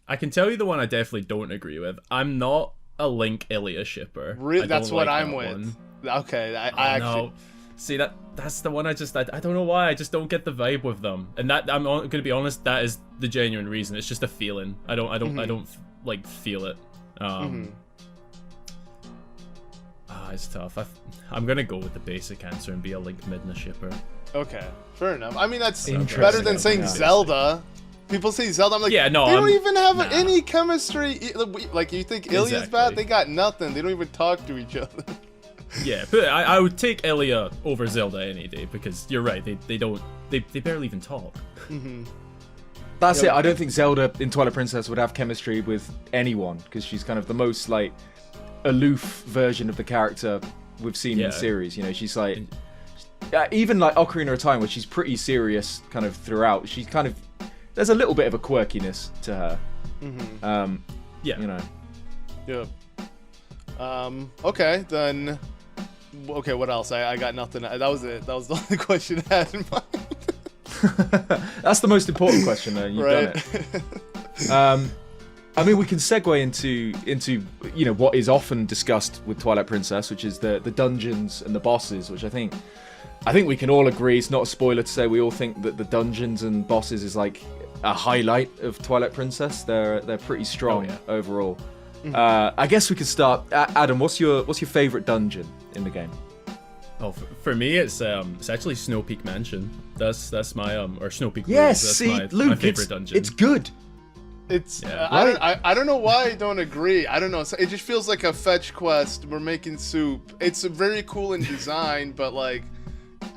I can tell you the one I definitely don't agree with. I'm not a Link Ilia shipper. Really? That's what I'm that with. one. Okay, I actually. No. See that's the one I don't know why I just don't get the vibe with them. And that I'm going to be honest, that is the genuine reason. It's just a feeling. I don't like feel it. It's tough. I'm gonna go with the basic answer and be a Link Midna shipper. Okay, fair enough. I mean, that's Interesting. better than saying Yeah. Zelda. People say Zelda. I'm like, Yeah, no, they don't I'm- even have nah. any chemistry. Like, you think Ilia's Exactly. bad? They got nothing. They don't even talk to each other. Yeah, but I would take Ilia over Zelda any day because you're right. They barely even talk. That's it. I don't think Zelda in Twilight Princess would have chemistry with anyone because she's kind of the most like aloof version of the character we've seen in the series. You know, she's like even like Ocarina of Time, where she's pretty serious kind of throughout. She's kind of there's a little bit of a quirkiness to her. Yeah, You know. Yeah. Okay, then. Okay, what else? I got nothing. That was it. That was the only question I had in mind. That's the most important question, though. You've done it. I mean, we can segue into you know what is often discussed with Twilight Princess, which is the dungeons and the bosses, which I think we can all agree. It's not a spoiler to say we all think that the dungeons and bosses is like a highlight of Twilight Princess. They're pretty strong overall. I guess we could start. Adam, what's your favorite dungeon in the game? Oh, for me, it's actually Snow Peak Mansion. That's my or Snow Peak. Yes, Ruins. see, That's Luke, my favorite dungeon. it's good. It's Right? I don't know why I don't agree. I don't know. It just feels like a fetch quest. We're making soup. It's very cool in design, but like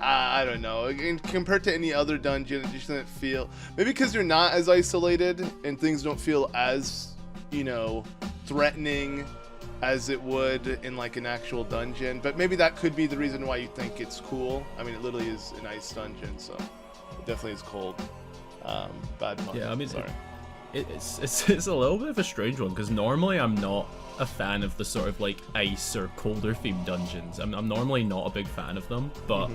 I don't know. Compared to any other dungeon, it just doesn't feel. Maybe because you're not as isolated and things don't feel as threatening as it would in like an actual dungeon. But maybe that could be the reason why you think it's cool. I mean, it literally is a nice dungeon, so it definitely is cold. Bad month. Yeah, I mean, sorry. It's a little bit of a strange one because normally I'm not a fan of the sort of like ice or colder themed dungeons. I'm normally not a big fan of them, but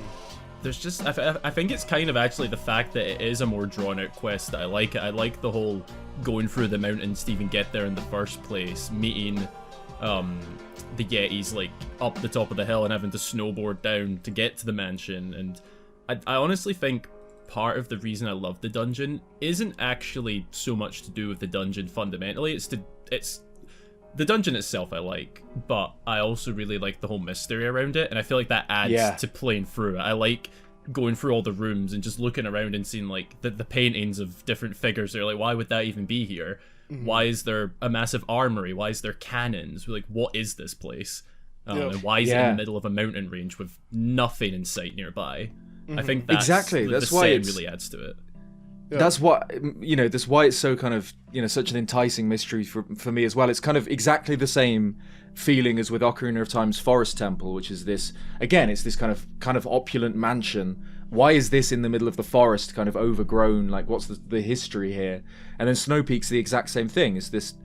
there's just I think it's kind of actually the fact that it is a more drawn out quest that I like it. I like the whole going through the mountains to even get there in the first place, meeting the Yetis like up the top of the hill and having to snowboard down to get to the mansion. And I honestly think part of the reason I love the dungeon isn't actually so much to do with the dungeon fundamentally. It's the dungeon itself I like, but I also really like the whole mystery around it, and I feel like that adds to playing through it. I like going through all the rooms and just looking around and seeing like the paintings of different figures. They're like, why would that even be here? Why is there a massive armory? Why is there cannons? Like, what is this place? And why is it in the middle of a mountain range with nothing in sight nearby? I think that's Exactly. the That's why setting it's really adds to it. Yeah. That's why it's so kind of such an enticing mystery for me as well. It's kind of exactly the same feeling as with Ocarina of Time's Forest Temple, which is this again. It's this kind of opulent mansion. Why is this in the middle of the forest, kind of overgrown? Like, what's the history here? And then Snow Peak's the exact same thing. It's this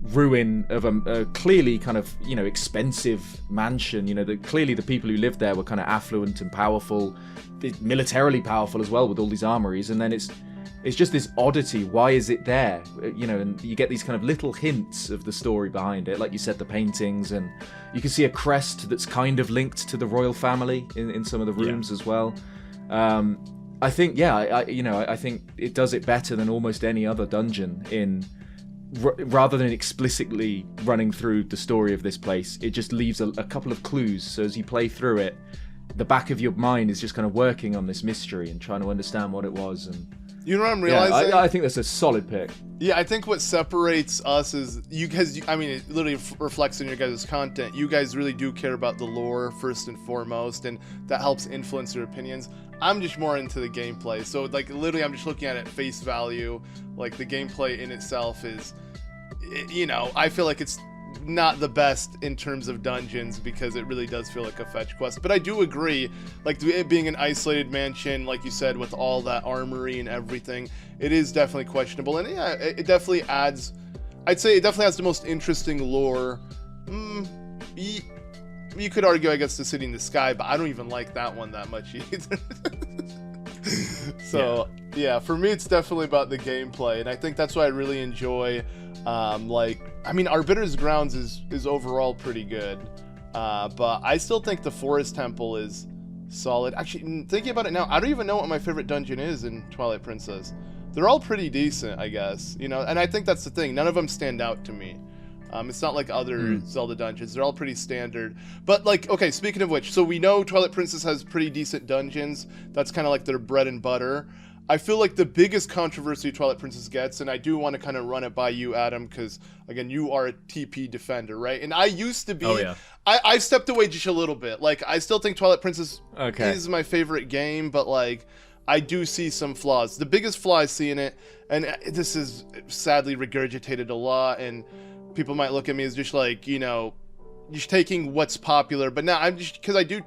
ruin of a clearly kind of expensive mansion. Clearly the people who lived there were kind of affluent and powerful, militarily powerful as well, with all these armories. And then it's just this oddity. Why is it there? And you get these kind of little hints of the story behind it. Like you said, the paintings, and you can see a crest that's kind of linked to the royal family in some of the rooms as well. I think, I think it does it better than almost any other dungeon in rather than explicitly running through the story of this place, it just leaves a couple of clues. So as you play through it, the back of your mind is just kind of working on this mystery and trying to understand what it was. And you know what I'm realizing? I think that's a solid pick. Yeah, I think what separates us is you guys. I mean, it literally reflects in your guys' content. You guys really do care about the lore first and foremost, and that helps influence your opinions. I'm just more into the gameplay. So, like, literally, I'm just looking at it face value. Like, the gameplay in itself is, you know, I feel like it's not the best in terms of dungeons because it really does feel like a fetch quest. But I do agree, like, it being an isolated mansion, like you said, with all that armory and everything, it is definitely questionable. And yeah, it definitely adds, I'd say it definitely has the most interesting lore. You could argue, I guess, the City in the Sky, but I don't even like that one that much either. So, yeah, for me, it's definitely about the gameplay, and I think that's why I really enjoy, like, I mean, Arbiter's Grounds is overall pretty good, but I still think the Forest Temple is solid. Actually, thinking about it now, I don't even know what my favorite dungeon is in Twilight Princess. They're all pretty decent, I guess, you know, and I think that's the thing. None of them stand out to me. It's not like other Zelda dungeons. They're all pretty standard. But, like, okay, speaking of which, so we know Twilight Princess has pretty decent dungeons. That's kind of like their bread and butter. I feel like the biggest controversy Twilight Princess gets, and I do want to kind of run it by you, Adam, because, again, you are a TP defender, right? And I used to be... Oh, yeah. I stepped away just a little bit. Like, I still think Twilight Princess is my favorite game, but, like, I do see some flaws. The biggest flaw I see in it, and this is sadly regurgitated a lot, and people might look at me as just like, you know, just taking what's popular, but now I'm just, because I do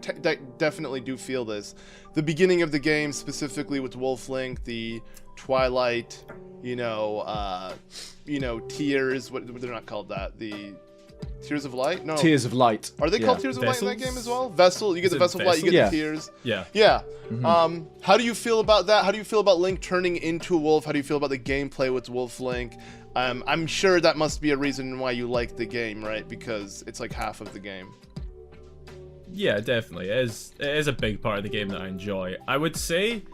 definitely do feel this. The beginning of the game, specifically with Wolf Link, the Twilight, tears, what they're not called that, the Tears of Light? No. Tears of Light. Are they called Tears of Light in that game as well? Vessel, you get the Vessel of Light, you get the Tears. Yeah. Yeah. Mm-hmm. How do you feel about that? How do you feel about Link turning into a wolf? How do you feel about the gameplay with Wolf Link? I'm sure that must be a reason why you like the game, right? Because it's like half of the game. Yeah, definitely. It is a big part of the game that I enjoy. I would say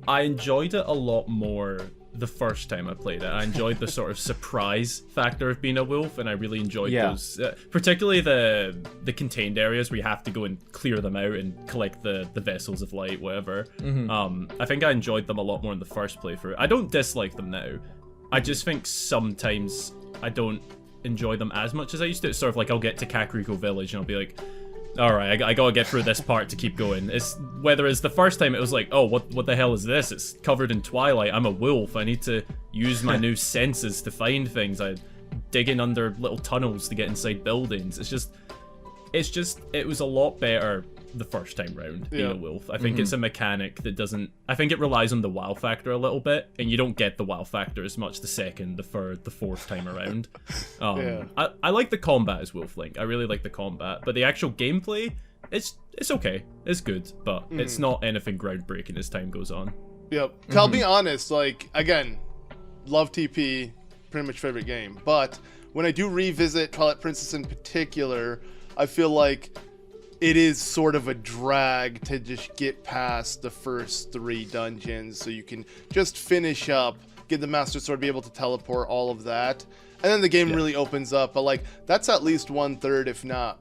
I enjoyed it a lot more the first time I played it. I enjoyed the sort of surprise factor of being a wolf, and I really enjoyed those, particularly the contained areas where you have to go and clear them out and collect the vessels of light, whatever. I think I enjoyed them a lot more in the first playthrough. I don't dislike them now. I just think sometimes I don't enjoy them as much as I used to. It's sort of like I'll get to Kakariko Village and I'll be like, alright, I gotta get through this part to keep going. Whereas the first time it was like, oh, what the hell is this? It's covered in twilight. I'm a wolf. I need to use my new senses to find things. I dig in under little tunnels to get inside buildings. It was a lot better the first time round being a wolf. I think it's a mechanic that doesn't... I think it relies on the wow factor a little bit, and you don't get the wow factor as much the second, the third, the fourth time around. I like the combat as Wolf Link. I really like the combat, but the actual gameplay, it's okay. It's good, but it's not anything groundbreaking as time goes on. Yep. I'll be honest, like, again, love TP, pretty much favorite game, but when I do revisit Twilight Princess in particular, I feel like it is sort of a drag to just get past the first 3 dungeons so you can just finish up, get the Master Sword, be able to teleport, all of that. And then the game really opens up. But, like, that's at least 1/3, if not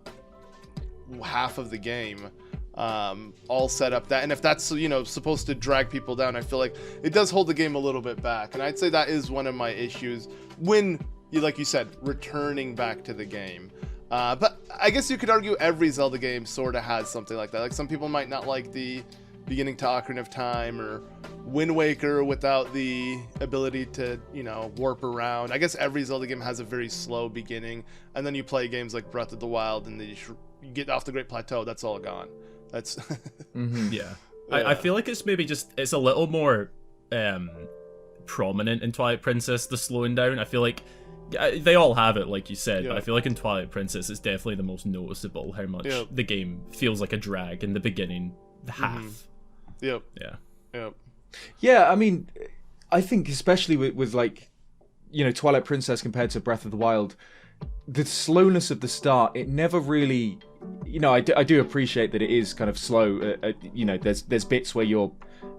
half of the game, all set up that. And if that's, supposed to drag people down, I feel like it does hold the game a little bit back. And I'd say that is one of my issues when, like you said, returning back to the game. But I guess you could argue every Zelda game sort of has something like that. Like, some people might not like the beginning to Ocarina of Time, or Wind Waker without the ability to, warp around. I guess every Zelda game has a very slow beginning, and then you play games like Breath of the Wild, and you get off the Great Plateau, that's all gone. That's... I feel like it's maybe just, it's a little more prominent in Twilight Princess, the slowing down. I feel like they all have it, like you said, but I feel like in Twilight Princess it's definitely the most noticeable how much the game feels like a drag in the beginning half. Yeah, I mean, I think especially with like, Twilight Princess compared to Breath of the Wild, the slowness of the start, it never really, I do appreciate that it is kind of slow. There's bits where you're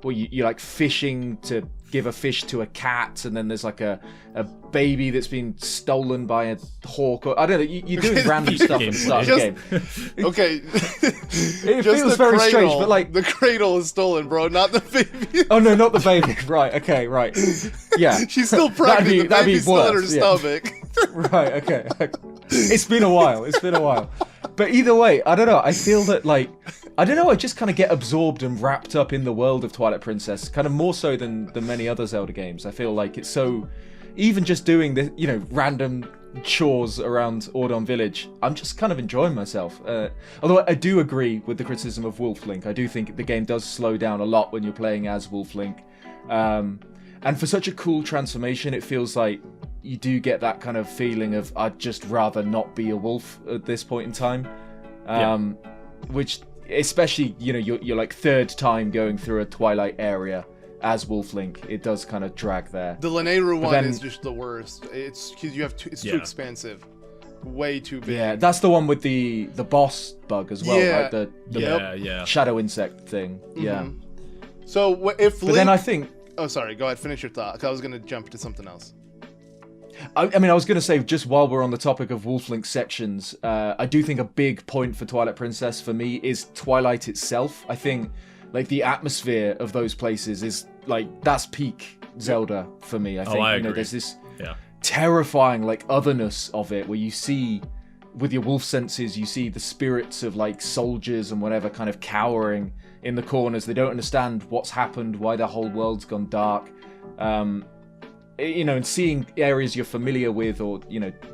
like fishing to give a fish to a cat, and then there's like a baby that's been stolen by a hawk. Or I don't know. You're doing random stuff at the start of the game. Okay. It feels very strange, but like the cradle is stolen, bro, not the baby. Oh no, not the baby. Right. Okay. Right. Yeah. She's still pregnant. The baby's still in her stomach. Right. Okay. It's been a while. But either way, I don't know. I feel that like I don't know. I just kind of get absorbed and wrapped up in the world of Twilight Princess, kind of more so than many other Zelda games. I feel like it's so. Even just doing the random chores around Ordon Village, I'm just kind of enjoying myself. Although I do agree with the criticism of Wolf Link. I do think the game does slow down a lot when you're playing as Wolf Link. And for such a cool transformation, it feels like you do get that kind of feeling of I'd just rather not be a wolf at this point in time. Which, especially, you're like third time going through a Twilight area as Wolf Link, it does kind of drag there. The Lanayru one is just the worst. It's because it's too expansive, way too big. Yeah, that's the one with the boss bug as well, right? The shadow insect thing. Yeah. So if Link... But then I think... Oh, sorry. Go ahead. Finish your thought. 'Cause I was going to jump to something else. I was going to say, just while we're on the topic of Wolf Link sections, I do think a big point for Twilight Princess for me is Twilight itself. I think like the atmosphere of those places is like that's peak Zelda for me. I think I agree. There's this terrifying like otherness of it where you see with your wolf senses, you see the spirits of like soldiers and whatever kind of cowering in the corners. They don't understand what's happened, why the whole world's gone dark. And seeing areas you're familiar with or,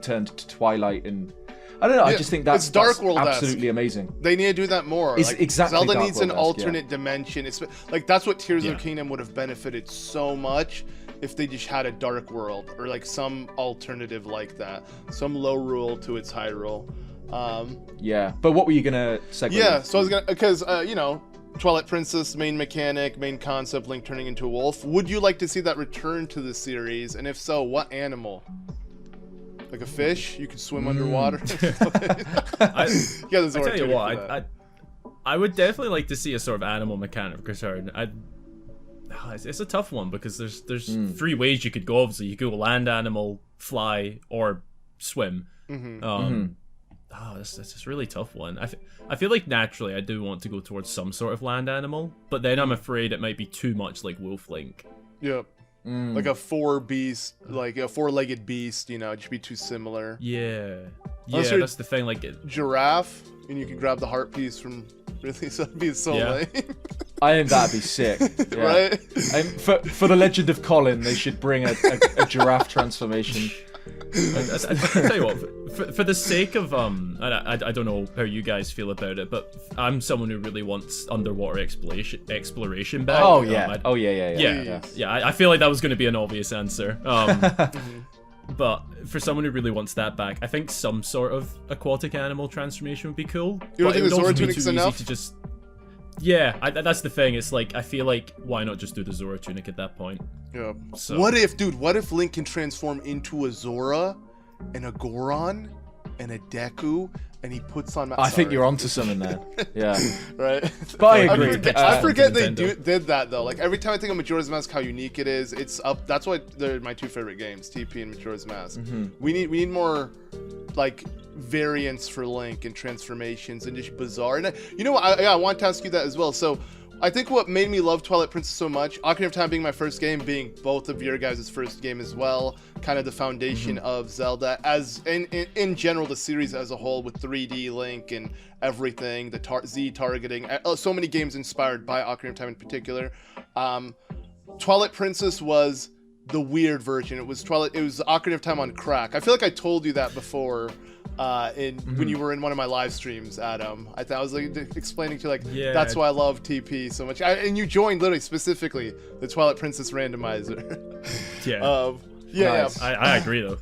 turned to Twilight and... I don't know, I just think that's Dark World absolutely amazing. They need to do that more. It's exactly Zelda Dark needs an World-esque, alternate dimension. It's, like, that's what Tears of the Kingdom would have benefited so much if they just had a Dark World or, like, some alternative like that. Some low rule to its high rule. But what were you going to segue? Yeah, so I was going to... Because, Twilight Princess, main mechanic, main concept, Link turning into a wolf. Would you like to see that return to the series? And if so, what animal? Like a fish? You could swim underwater? I tell you what, I would definitely like to see a sort of animal mechanic return. It's a tough one because there's three ways you could go. Obviously, you could go land animal, fly, or swim. That's a really tough one. I feel like naturally I do want to go towards some sort of land animal, but then I'm afraid it might be too much like Wolf Link. Yep. Like a four-legged beast, it'd just be too similar. Yeah, that's the thing. Like giraffe, and you can grab the heart piece from. Really, so that'd be so lame. I think that'd be sick. Yeah. Right? For the Legend of Colin, they should bring a giraffe transformation. I tell you what, for the sake of I don't know how you guys feel about it, but I'm someone who really wants underwater exploration back. Oh yeah. I feel like that was going to be an obvious answer. But for someone who really wants that back, I think some sort of aquatic animal transformation would be cool. You don't think the Zora Tunic's enough? To just... Yeah, that's the thing. It's like, I feel like, why not just do the Zora Tunic at that point? Yeah. So. What if Link can transform into a Zora, and a Goron, and a Deku, and he puts on... I think you're onto something there. Yeah. Right? But I agree. I forget they did that, though. Like, every time I think of Majora's Mask, how unique it is, it's up... That's why they're my two favorite games, TP and Majora's Mask. We need more, like... variants for Link and transformations and just bizarre. And I want to ask you that as well. So I think what made me love Twilight Princess so much, Ocarina of Time being my first game, being both of your guys' first game as well, kind of the foundation of Zelda, as in general the series as a whole, with 3D Link and everything, the Z targeting, so many games inspired by Ocarina of Time in particular. Twilight Princess was the weird version. It was Ocarina of Time on crack. I feel like I told you that before. When you were in one of my live streams, Adam, I was like explaining to you, that's why I love TP so much. And you joined literally specifically the Twilight Princess randomizer. Nice. I agree though.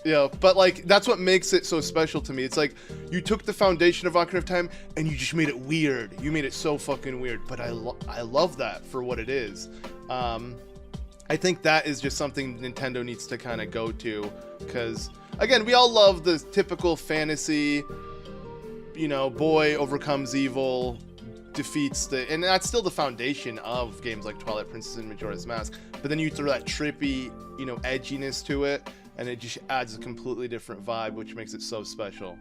Yeah, but like that's what makes it so special to me. It's like you took the foundation of Ocarina of Time and you just made it weird. You made it so fucking weird. But I love that for what it is. I think that is just something Nintendo needs to kind of go to, because again, we all love the typical fantasy, boy overcomes evil, defeats and that's still the foundation of games like Twilight Princess and Majora's Mask. But then you throw that trippy, edginess to it, and it just adds a completely different vibe, which makes it so special.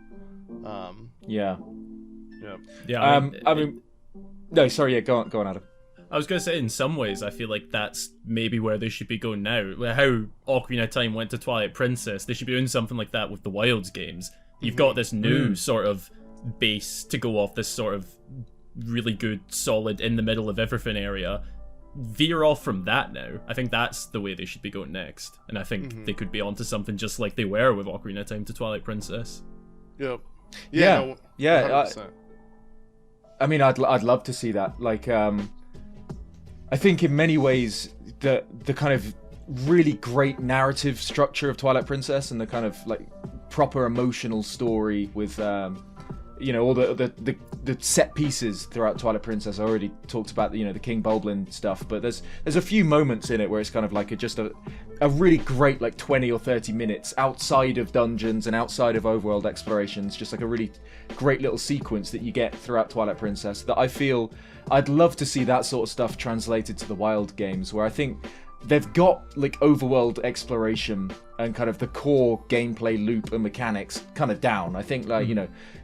Yeah. Yeah. No, sorry. Yeah, go on, Adam. I was going to say, in some ways, I feel like that's maybe where they should be going now. How Ocarina of Time went to Twilight Princess, they should be doing something like that with the Wilds games. You've got this new sort of base to go off, this sort of really good, solid, in the middle of everything area. Veer off from that now. I think that's the way they should be going next. And I think they could be onto something just like they were with Ocarina of Time to Twilight Princess. Yep. Yeah. No, I mean, I'd love to see that. Like, I think in many ways the kind of really great narrative structure of Twilight Princess and the kind of like proper emotional story with all the set pieces throughout Twilight Princess. I already talked about the King Bulblin stuff, but there's a few moments in it where it's kind of like just a really great like 20 or 30 minutes outside of dungeons and outside of overworld explorations, just like a really great little sequence that you get throughout Twilight Princess that I feel I'd love to see that sort of stuff translated to the Wild games, where I think they've got like overworld exploration and kind of the core gameplay loop and mechanics kind of down. I think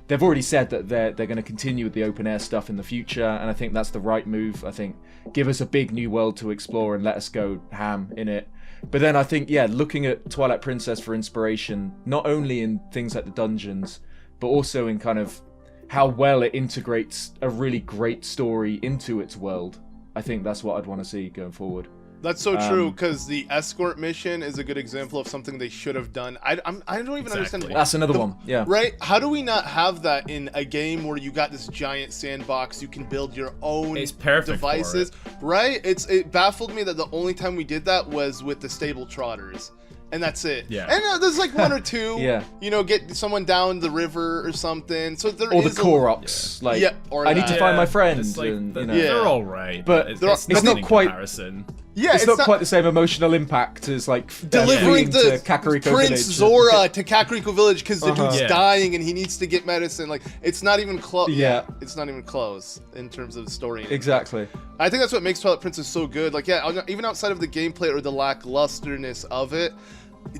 they've already said that they're going to continue with the open air stuff in the future, and I think that's the right move. I think give us a big new world to explore and let us go ham in it. But then I think, looking at Twilight Princess for inspiration, not only in things like the dungeons, but also in kind of how well it integrates a really great story into its world. I think that's what I'd want to see going forward. That's so true, because the escort mission is a good example of something they should have done. I don't even understand. That's another one, yeah. Right? How do we not have that in a game where you got this giant sandbox, you can build your own devices, right? It baffled me that the only time we did that was with the Stable Trotters. And that's it. Yeah. And there's like one or two, get someone down the river or something. So there or is the Koroks, I need to find my friends. Like, and, they're all right, but it's not quite. Comparison. Yeah, it's not quite the same emotional impact as like delivering the Kakariko Prince Village. Zora to Kakariko Village because the dude's dying and he needs to get medicine. Like, it's not even close. Yeah, it's not even close in terms of story. Exactly. I think that's what makes Twilight Princess so good. Like, even outside of the gameplay or the lacklusterness of it,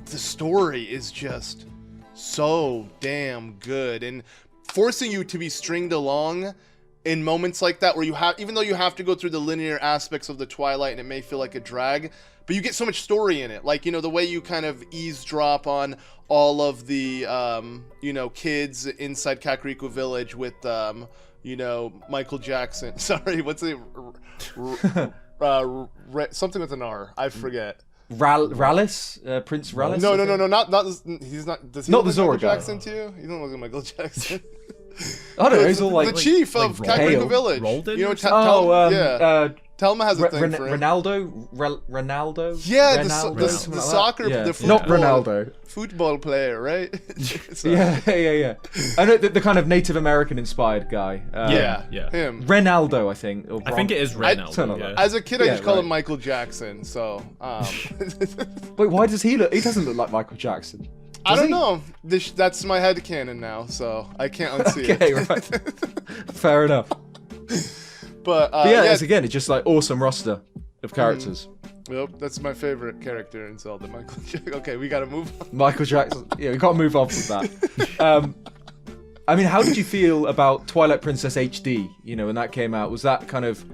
the story is just so damn good and forcing you to be stringed along in moments like that where even though you have to go through the linear aspects of the Twilight and it may feel like a drag, but you get so much story in it. Like, the way you kind of eavesdrop on all of the, kids inside Kakariko Village with, Michael Jackson. Sorry, what's the, something with an R. I forget. Rallis? Prince Rallis? No, not he's not. Does he not look the like Zora Michael guy. Jackson to you? You don't look like Michael Jackson. I don't know. He's all like the chief of Kakariko Village. Roldan? Telma has a thing for him. Ronaldo? Yeah, the soccer, the football, not Ronaldo. Football player, right? Yeah. I know the kind of Native American inspied guy. Him. Ronaldo, I think. I think it is Ronaldo. As a kid, I just called him Michael Jackson. So, wait, why does he look? He doesn't look like Michael Jackson. I don't know. That's my headcanon now, so I can't unsee it. Okay, right. Fair enough. But it's just like awesome roster of characters. Yep, that's my favorite character in Zelda, Michael Jackson. Okay, we gotta move on. Michael Jackson. Yeah, we gotta move on from that. I mean, how did you feel about Twilight Princess HD? When that came out, was that kind of...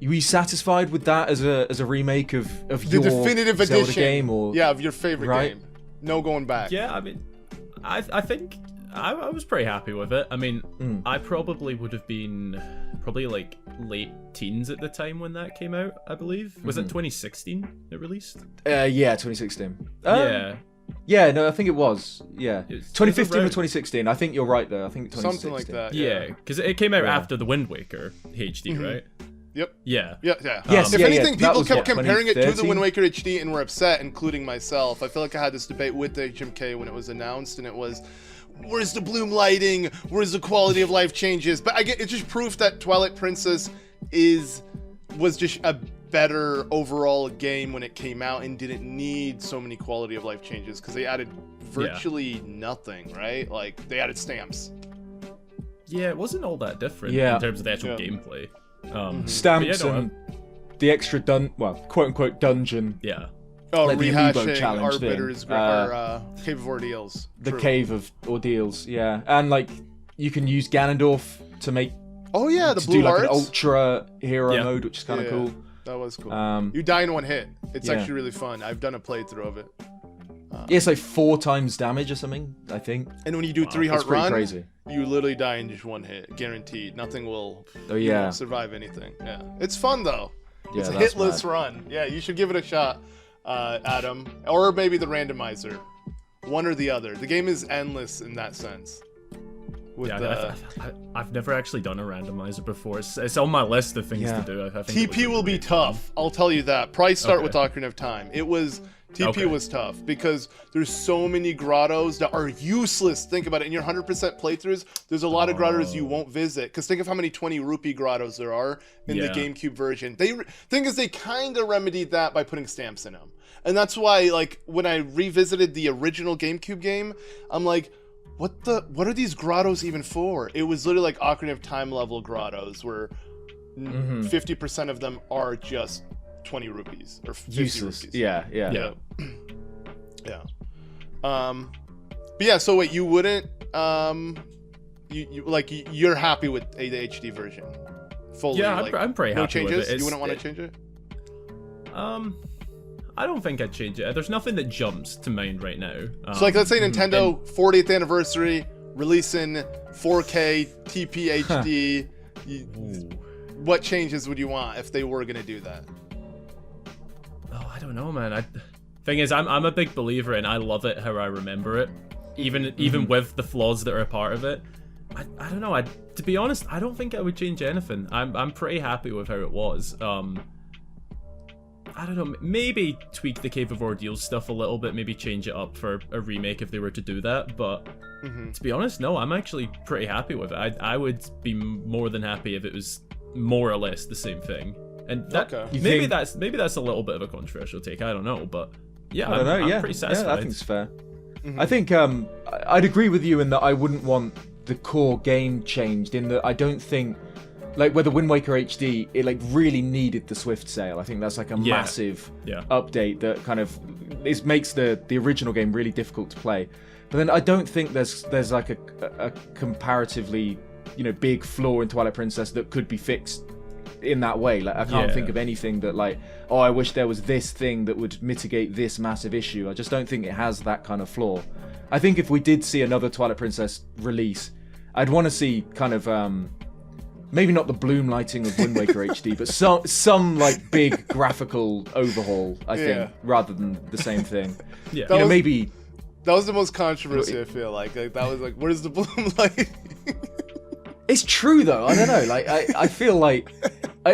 Were you satisfied with that as a remake of the your definitive Zelda edition game? Or of your favorite game? No going back. Yeah, I mean, I think I was pretty happy with it. I mean, I probably would have been like late teens at the time when that came out, I believe. Was it 2016 it released? Yeah, 2016. Yeah, no, I think it was. Yeah, 2015 or 2016. I think you're right though. I think 2016. Something like that. Yeah, because it came out after the Wind Waker HD, right? Yep. Yeah. Yes. If anything, people kept comparing it to the 2013? Wind Waker HD and were upset, including myself. I feel like I had this debate with the HMK when it was announced, and it was, where's the bloom lighting? Where's the quality of life changes? But it's just proof that Twilight Princess was just a better overall game when it came out and didn't need so many quality of life changes because they added virtually nothing, right? Like, they added stamps. yeah, it wasn't all that different Yeah. in terms of the actual gameplay. Stamps but yeah, no, and the extra quote unquote dungeon. yeah. Oh, Like the amiibo rehashing challenge thing. Arbiter's Cave of Ordeals. The True. Cave of Ordeals, yeah. And like you can use Ganondorf to make Oh yeah, the to blue do like hearts. an ultra hero Yeah. mode, which is kind of Yeah. cool. That was cool. Um, You die in one hit. It's yeah. actually really fun. I've done a playthrough of it. Yeah, it's like 4 times damage or something, I think. And when you do Wow, three It's heart pretty run, crazy. you literally die in just one hit, guaranteed. Nothing will. Oh you yeah. won't survive anything. Yeah, it's fun though. Yeah, It's a that's hitless mad. run. Yeah, you should give it a shot, Adam, or maybe the randomizer, one or the other. The game is endless in that sense. With Yeah, I've never actually done a randomizer before. It's on my list of things Yeah. to do. I think it TP would will be great fun. tough. I'll tell you that. Probably start Okay. with Ocarina of Time. TP Okay. was tough because there's so many grottos that are useless. Think about it. In your 100% playthroughs, there's a lot of grottos you won't visit. Because think of how many 20 rupee grottos there are in the Yeah. GameCube version. Thing is, they kind of remedied that by putting stamps in them. And that's why, like, when I revisited the original GameCube game, I'm like, what are these grottos even for? It was literally like Ocarina of Time level grottos where 50% of them are just 20 rupees or 50 Useless. rupees. Yeah. Yeah. Yeah. But yeah, so wait, you wouldn't you're happy with the HD version? Fully, Yeah, like, I'm pretty no happy with changes? it. You wouldn't want to change it? I don't think I'd change it. There's nothing that jumps to mind right now. So like let's say Nintendo 40th anniversary releasing 4K TP HD. What changes would you want if they were going to do that? Oh, I don't know, man. Thing is, I'm a big believer and I love it how I remember it, even with the flaws that are a part of it. I don't know. To be honest, I don't think I would change anything. I'm pretty happy with how it was. I don't know. Maybe tweak the Cave of Ordeals stuff a little bit. Maybe change it up for a remake if they were to do that. But to be honest, no. I'm actually pretty happy with it. I would be more than happy if it was more or less the same thing. And that, Okay. maybe that's a little bit of a controversial take. I don't know, but yeah, I don't know. I'm pretty satisfied. Yeah, I think it's fair. I think I'd agree with you in that I wouldn't want the core game changed. In that I don't think, like, whether Wind Waker HD, it like really needed the Swift sale. I think that's like a massive update that kind of makes the original game really difficult to play. But then I don't think there's like a comparatively big flaw in Twilight Princess that could be fixed in that way. Like I can't think of anything that like, oh, I wish there was this thing that would mitigate this massive issue. I just don't think it has that kind of flaw. I think if we did see another Twilight Princess release, I'd want to see kind of maybe not the bloom lighting of Wind Waker HD, but some like big graphical overhaul, I think, rather than the same thing. Yeah. Maybe That was the most controversy, I feel like. That was like, where's the bloom light? it's true though. I don't know. Like I feel like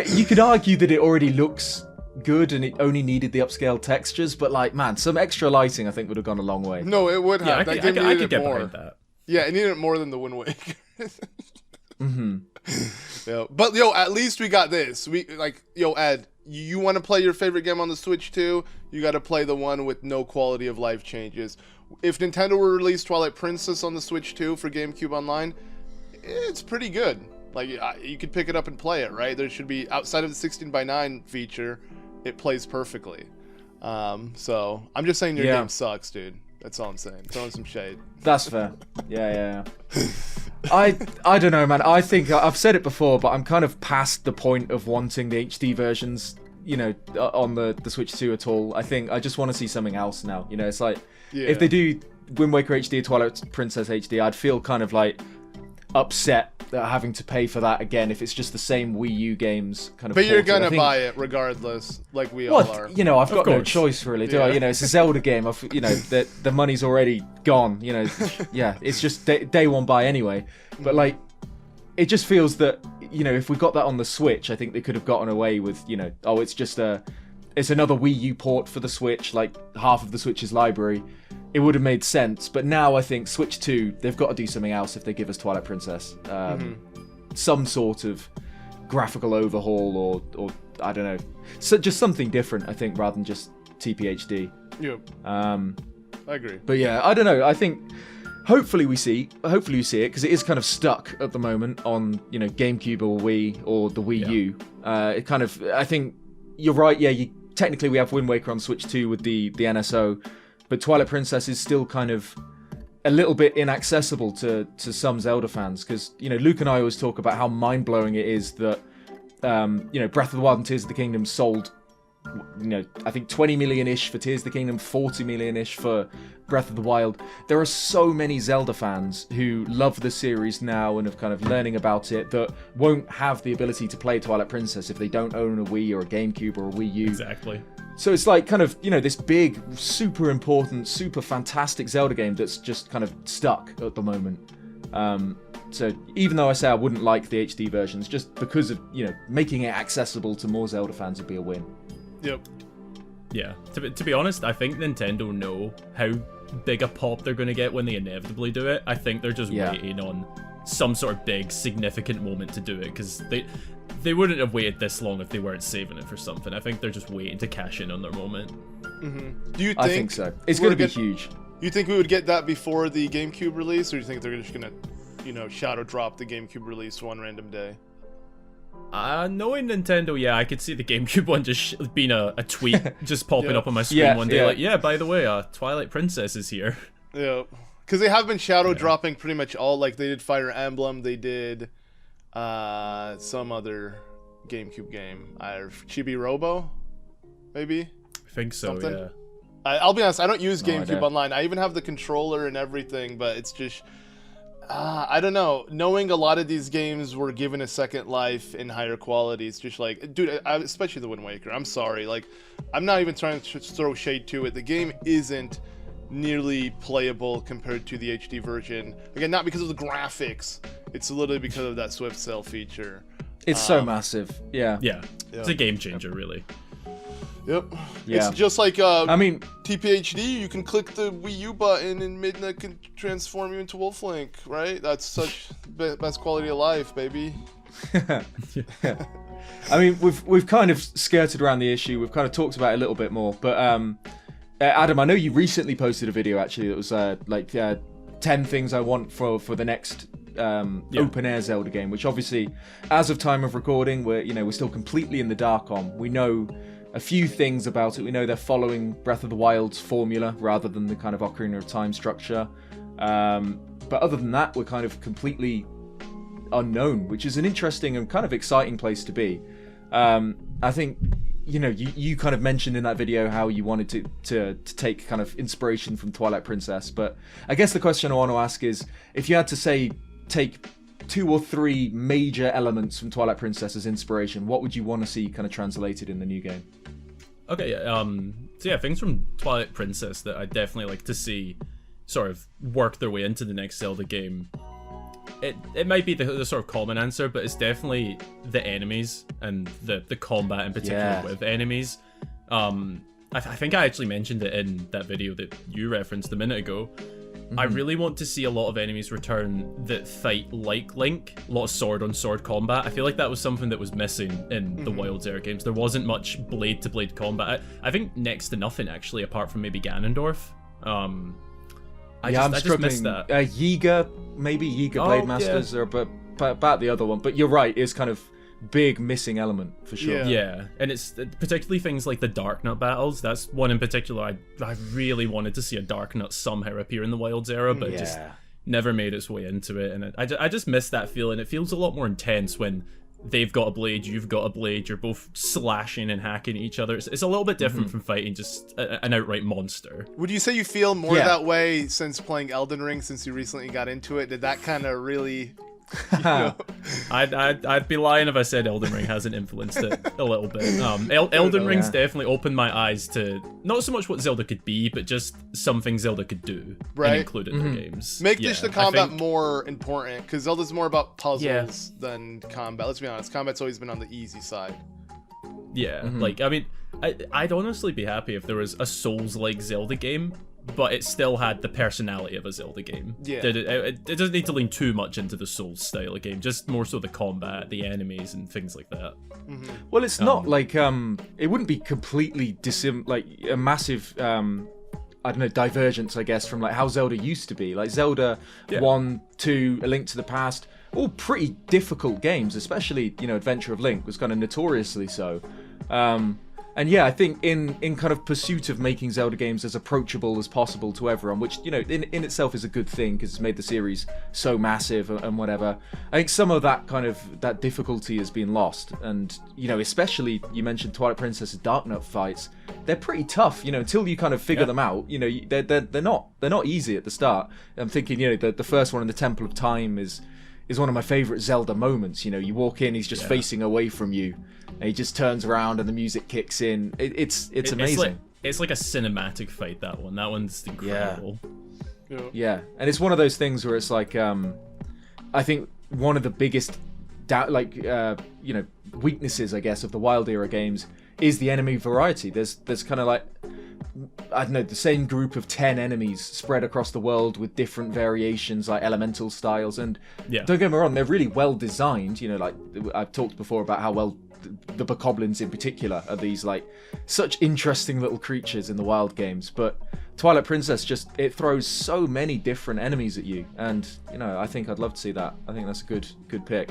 you could argue that it already looks good and it only needed the upscale textures, but like, man, some extra lighting I think would have gone a long way. No, it would Yeah, have. I That game could needed it get more. behind that. Yeah, it needed it more than the Wind Waker. Yeah, but at least we got this. Ed, you want to play your favorite game on the Switch too? You got to play the one with no quality of life changes. If Nintendo were to release Twilight Princess on the Switch too for GameCube Online, it's pretty good. Like you could pick it up and play it, right? There should be, outside of the 16:9 feature, it plays perfectly. So I'm just saying your game sucks, dude. That's all I'm saying. Throwing some shade. That's fair. Yeah. I don't know, man. I think I've said it before, but I'm kind of past the point of wanting the HD versions, on the Switch 2 at all. I think I just want to see something else now. It's like if they do Wind Waker HD or Twilight Princess HD, I'd feel kind of like upset that having to pay for that again if it's just the same Wii U games kind of. But you're ported. gonna buy it regardless, like we all are. I've got no course. choice really, do I? It's a Zelda game. The money's already gone. Yeah, it's just day one buy anyway. But like, it just feels that if we got that on the Switch, I think they could have gotten away with it's just it's another Wii U port for the Switch, like half of the Switch's library. It would have made sense, but now I think Switch 2, they've got to do something else if they give us Twilight Princess. Some sort of graphical overhaul or I don't know. So just something different, I think, rather than just TPHD. Yep. I agree. But yeah, I don't know. I think hopefully we see it, because it is kind of stuck at the moment on GameCube or Wii or the Wii U. It kind of, I think you're right. Yeah, technically we have Wind Waker on Switch 2 with the NSO, but Twilight Princess is still kind of a little bit inaccessible to some Zelda fans, because Luke and I always talk about how mind-blowing it is that Breath of the Wild and Tears of the Kingdom sold I think 20 million-ish for Tears of the Kingdom, 40 million-ish for Breath of the Wild. There are so many Zelda fans who love the series now and have kind of learning about it that won't have the ability to play Twilight Princess if they don't own a Wii or a GameCube or a Wii U. Exactly. So it's like kind of, this big, super important, super fantastic Zelda game that's just kind of stuck at the moment. So even though I say I wouldn't like the HD versions, just because of, making it accessible to more Zelda fans would be a win. Yep. Yeah. To be honest, I think Nintendo know how big a pop they're going to get when they inevitably do it. I think they're just waiting on some sort of big, significant moment to do it, because they wouldn't have waited this long if they weren't saving it for something. I think they're just waiting to cash in on their moment. Mm-hmm. Do you think? I think so. It's going to be huge. You think we would get that before the GameCube release, or do you think they're just going to, shadow drop the GameCube release one random day? Knowing Nintendo, yeah, I could see the GameCube one just being a tweet just popping up on my screen one day, like, by the way, Twilight Princess is here. Yeah, because they have been shadow dropping pretty much all, like, they did Fire Emblem, they did some other GameCube game, Chibi Robo, maybe? I think so, yeah. I'll be honest, I don't use GameCube Online. I even have the controller and everything, but it's just... I don't know. Knowing a lot of these games were given a second life in higher quality, it's just like, dude, especially the Wind Waker. I'm sorry. Like, I'm not even trying to throw shade to it. The game isn't nearly playable compared to the HD version. Again, not because of the graphics. It's literally because of that Swift Sell feature. It's so massive. Yeah. It's a game changer, really. Yep. Yeah. It's just like TPHD. You can click the Wii U button and Midna can transform you into Wolf Link, right? That's such best quality of life, baby. I mean, we've kind of skirted around the issue. We've kind of talked about it a little bit more. But Adam, I know you recently posted a video actually that was 10 things I want for the next open air Zelda game, which obviously, as of time of recording, we're still completely in the dark on. We know a few things about it. We know they're following Breath of the Wild's formula rather than the kind of Ocarina of Time structure. But other than that, we're kind of completely unknown, which is an interesting and kind of exciting place to be. I think, you kind of mentioned in that video how you wanted to take kind of inspiration from Twilight Princess. But I guess the question I want to ask is, if you had to say, take 2 or 3 major elements from Twilight Princess as inspiration, what would you want to see kind of translated in the new game? Okay, things from Twilight Princess that I'd definitely like to see sort of work their way into the next Zelda game. It might be the sort of common answer, but it's definitely the enemies and the combat in particular with enemies. I think I actually mentioned it in that video that you referenced a minute ago. I really want to see a lot of enemies return that fight like Link, a lot of sword-on-sword combat. I feel like that was something that was missing in the Wilds era games. There wasn't much blade-to-blade combat. I think next to nothing, actually, apart from maybe Ganondorf. I just missed that. Yiga Blade Masters, but about the other one. But you're right, it's kind of big missing element for sure. Yeah, and it's particularly things like the Dark Nut battles. That's one in particular I really wanted to see a Dark Nut somehow appear in the Wilds era, but it just never made its way into it. And I just miss that feeling. It feels a lot more intense when they've got a blade, you've got a blade, you're both slashing and hacking at each other. It's a little bit different from fighting just an outright monster. Would you say you feel more that way since playing Elden Ring, since you recently got into it? Did that kind of really... I'd be lying if I said Elden Ring hasn't influenced it a little bit. Elden Ring's definitely opened my eyes to not so much what Zelda could be, but just something Zelda could do and include in their games. Make the combat more important, because Zelda's more about puzzles than combat. Let's be honest, combat's always been on the easy side. Yeah, like, I mean, I'd honestly be happy if there was a Souls-like Zelda game, but it still had the personality of a Zelda game. Yeah. It doesn't need to lean too much into the Souls style of game, just more so the combat, the enemies, and things like that. Well, it's not like, it wouldn't be completely a massive I don't know, divergence, I guess, from like how Zelda used to be. Like Zelda 1, 2, A Link to the Past, all pretty difficult games, especially, you know, Adventure of Link was kind of notoriously so. And yeah, I think in kind of pursuit of making Zelda games as approachable as possible to everyone, which, you know, in itself is a good thing because it's made the series so massive and whatever. I think some of that difficulty has been lost. And, you know, especially you mentioned Twilight Princess's Dark Knight fights. They're pretty tough, you know, until you kind of figure them out. You know, they're not easy at the start. I'm thinking, you know, the first one in the Temple of Time is one of my favorite Zelda moments. You know, you walk in, he's just facing away from you, and he just turns around and the music kicks in. It's amazing. It's like a cinematic fight, that one. That one's incredible. Yeah, and it's one of those things where it's like, I think one of the biggest, you know, weaknesses, I guess, of the Wild Era games is the enemy variety. There's kind of like, I don't know, the same group of 10 enemies spread across the world with different variations, like elemental styles. And don't get me wrong, they're really well designed. You know, like I've talked before about how well the bokoblins in particular are these like such interesting little creatures in the Wild games. But Twilight Princess it throws so many different enemies at you, and you know, I think I'd love to see that. I think that's a good pick.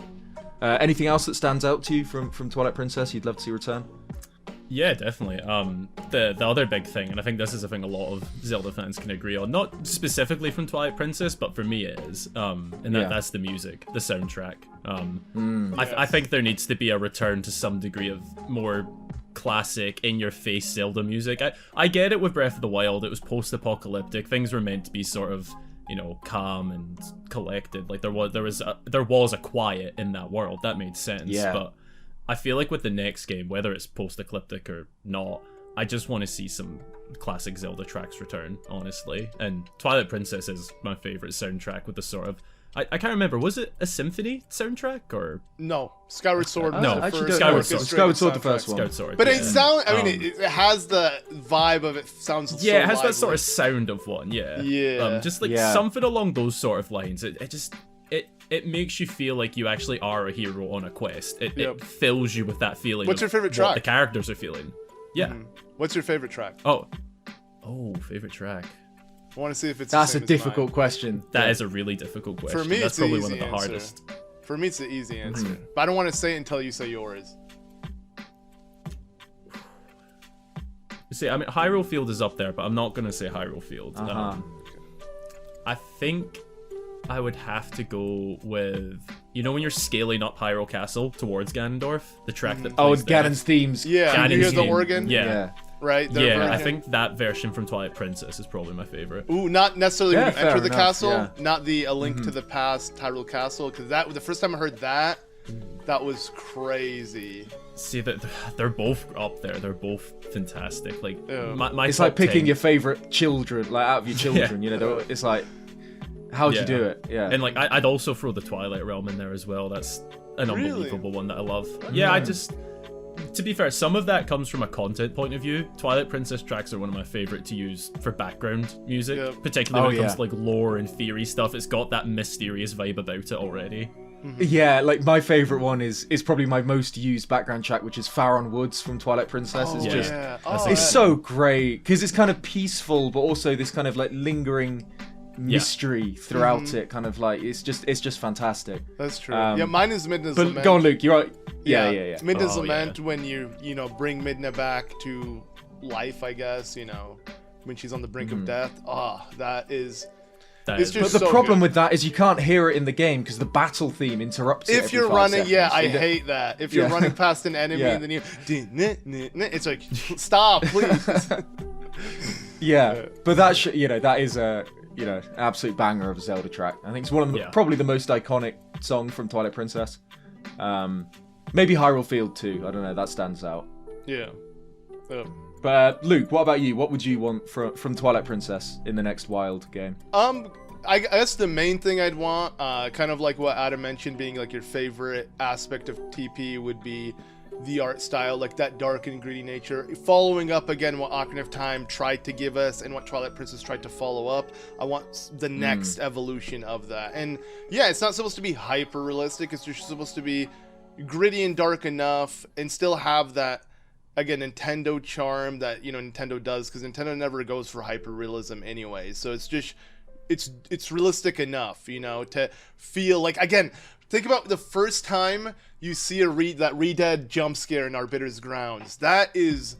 Anything else that stands out to you from Twilight Princess you'd love to see return? Yeah, definitely. The other big thing, and I think this is a thing a lot of Zelda fans can agree on, not specifically from Twilight Princess, but for me it is, that's the music, the soundtrack. I think there needs to be a return to some degree of more classic, in-your-face Zelda music. I get it with Breath of the Wild, it was post-apocalyptic, things were meant to be sort of, you know, calm and collected. Like there was a quiet in that world, that made sense. But I feel like with the next game, whether it's post-apocalyptic or not, I just want to see some classic Zelda tracks return, honestly. And Twilight Princess is my favorite soundtrack with the sort of... I can't remember, was it a symphony soundtrack or... No, Skyward Sword. Skyward Sword, the first one. Skyward Sword, but it sounds... I mean, it has the vibe of it sounds so it has lively. that sort of sound of one, just like something along those sort of lines. It makes you feel like you actually are a hero on a quest. It fills you with that feeling. What's your favorite track? What the characters are feeling. Yeah. Mm-hmm. What's your favorite track? Oh, favorite track. I want to see if it's. That's a difficult question. That is a really difficult question. For me, that's probably one of the hardest. For me, it's the easy answer. But I don't want to say it until you say yours. See, I mean, Hyrule Field is up there, but I'm not gonna say Hyrule Field. I think I would have to go with, you know, when you're scaling up Hyrule Castle towards Ganondorf, the track that plays Ganon's themes. Yeah, Ganon's you hear the theme. organ? Yeah. Right? I think that version from Twilight Princess is probably my favorite. Ooh, not necessarily when you enter the enough, castle, not the A Link to the Past Hyrule Castle, because that the first time I heard that was crazy. See, that they're both up there. They're both fantastic. Like my it's top like picking 10. your favorite children, like out of your children. You know, it's like, how'd you do it? Yeah, and like I'd also throw the Twilight Realm in there as well. That's an unbelievable one that I love. Yeah, I just. To be fair, some of that comes from a content point of view. Twilight Princess tracks are one of my favorite to use for background music, particularly when it comes to like lore and theory stuff. It's got that mysterious vibe about it already. Yeah, like my favorite one is probably my most used background track, which is Faron Woods from Twilight Princess. It's so great because it's kind of peaceful, but also this kind of like lingering mystery throughout it. Kind of like it's just fantastic. That's true. Mine is Midna's But Lament. go on, Luke. You're right. Yeah. Midna's Lament when you bring Midna back to life, I guess. You know, when she's on the brink of death. That is. It's just but the problem good. with that is you can't hear it in the game because the battle theme interrupts it. If you're running, I hate that. If you're running past an enemy and then you, it's like, stop, please. But that is a absolute banger of a Zelda track. I think it's one of the, probably the most iconic song from Twilight Princess. Maybe Hyrule Field too. I don't know. That stands out. Yeah. But Luke, what about you? What would you want from Twilight Princess in the next Wild game? I guess the main thing I'd want, kind of like what Adam mentioned, being like your favorite aspect of TP would be the art style, like that dark and gritty nature. Following up again what Ocarina of Time tried to give us and what Twilight Princess tried to follow up. I want the next evolution of that. And yeah, it's not supposed to be hyper realistic. It's just supposed to be gritty and dark enough and still have that again, Nintendo charm that, you know, Nintendo does, because Nintendo never goes for hyper realism anyway. So it's just, it's realistic enough, you know, to feel like, again, think about the first time you see that Re-Dead jump scare in Arbiter's Grounds. That is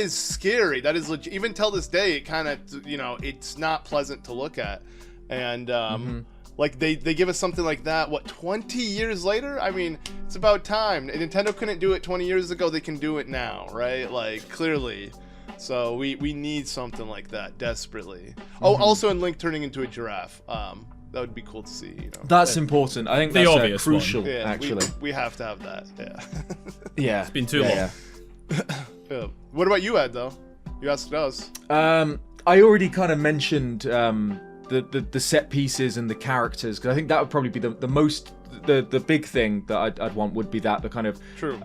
scary. That is legit. Even till this day, it kind of, you know, it's not pleasant to look at. And like they give us something like that, what, 20 years later? I mean, it's about time. Nintendo couldn't do it 20 years ago, they can do it now, right? Like, clearly. So we need something like that desperately. Oh, also in Link turning into a giraffe. That would be cool to see, you know. That's important. I think the that's obvious crucial, one. Yeah, actually. We have to have that, yeah. Yeah. It's been too long. Yeah. What about you, Ed, though? You asked us. I already kind of mentioned the set pieces and the characters, because I think that would probably be the big thing that I'd want would be that, the kind of True.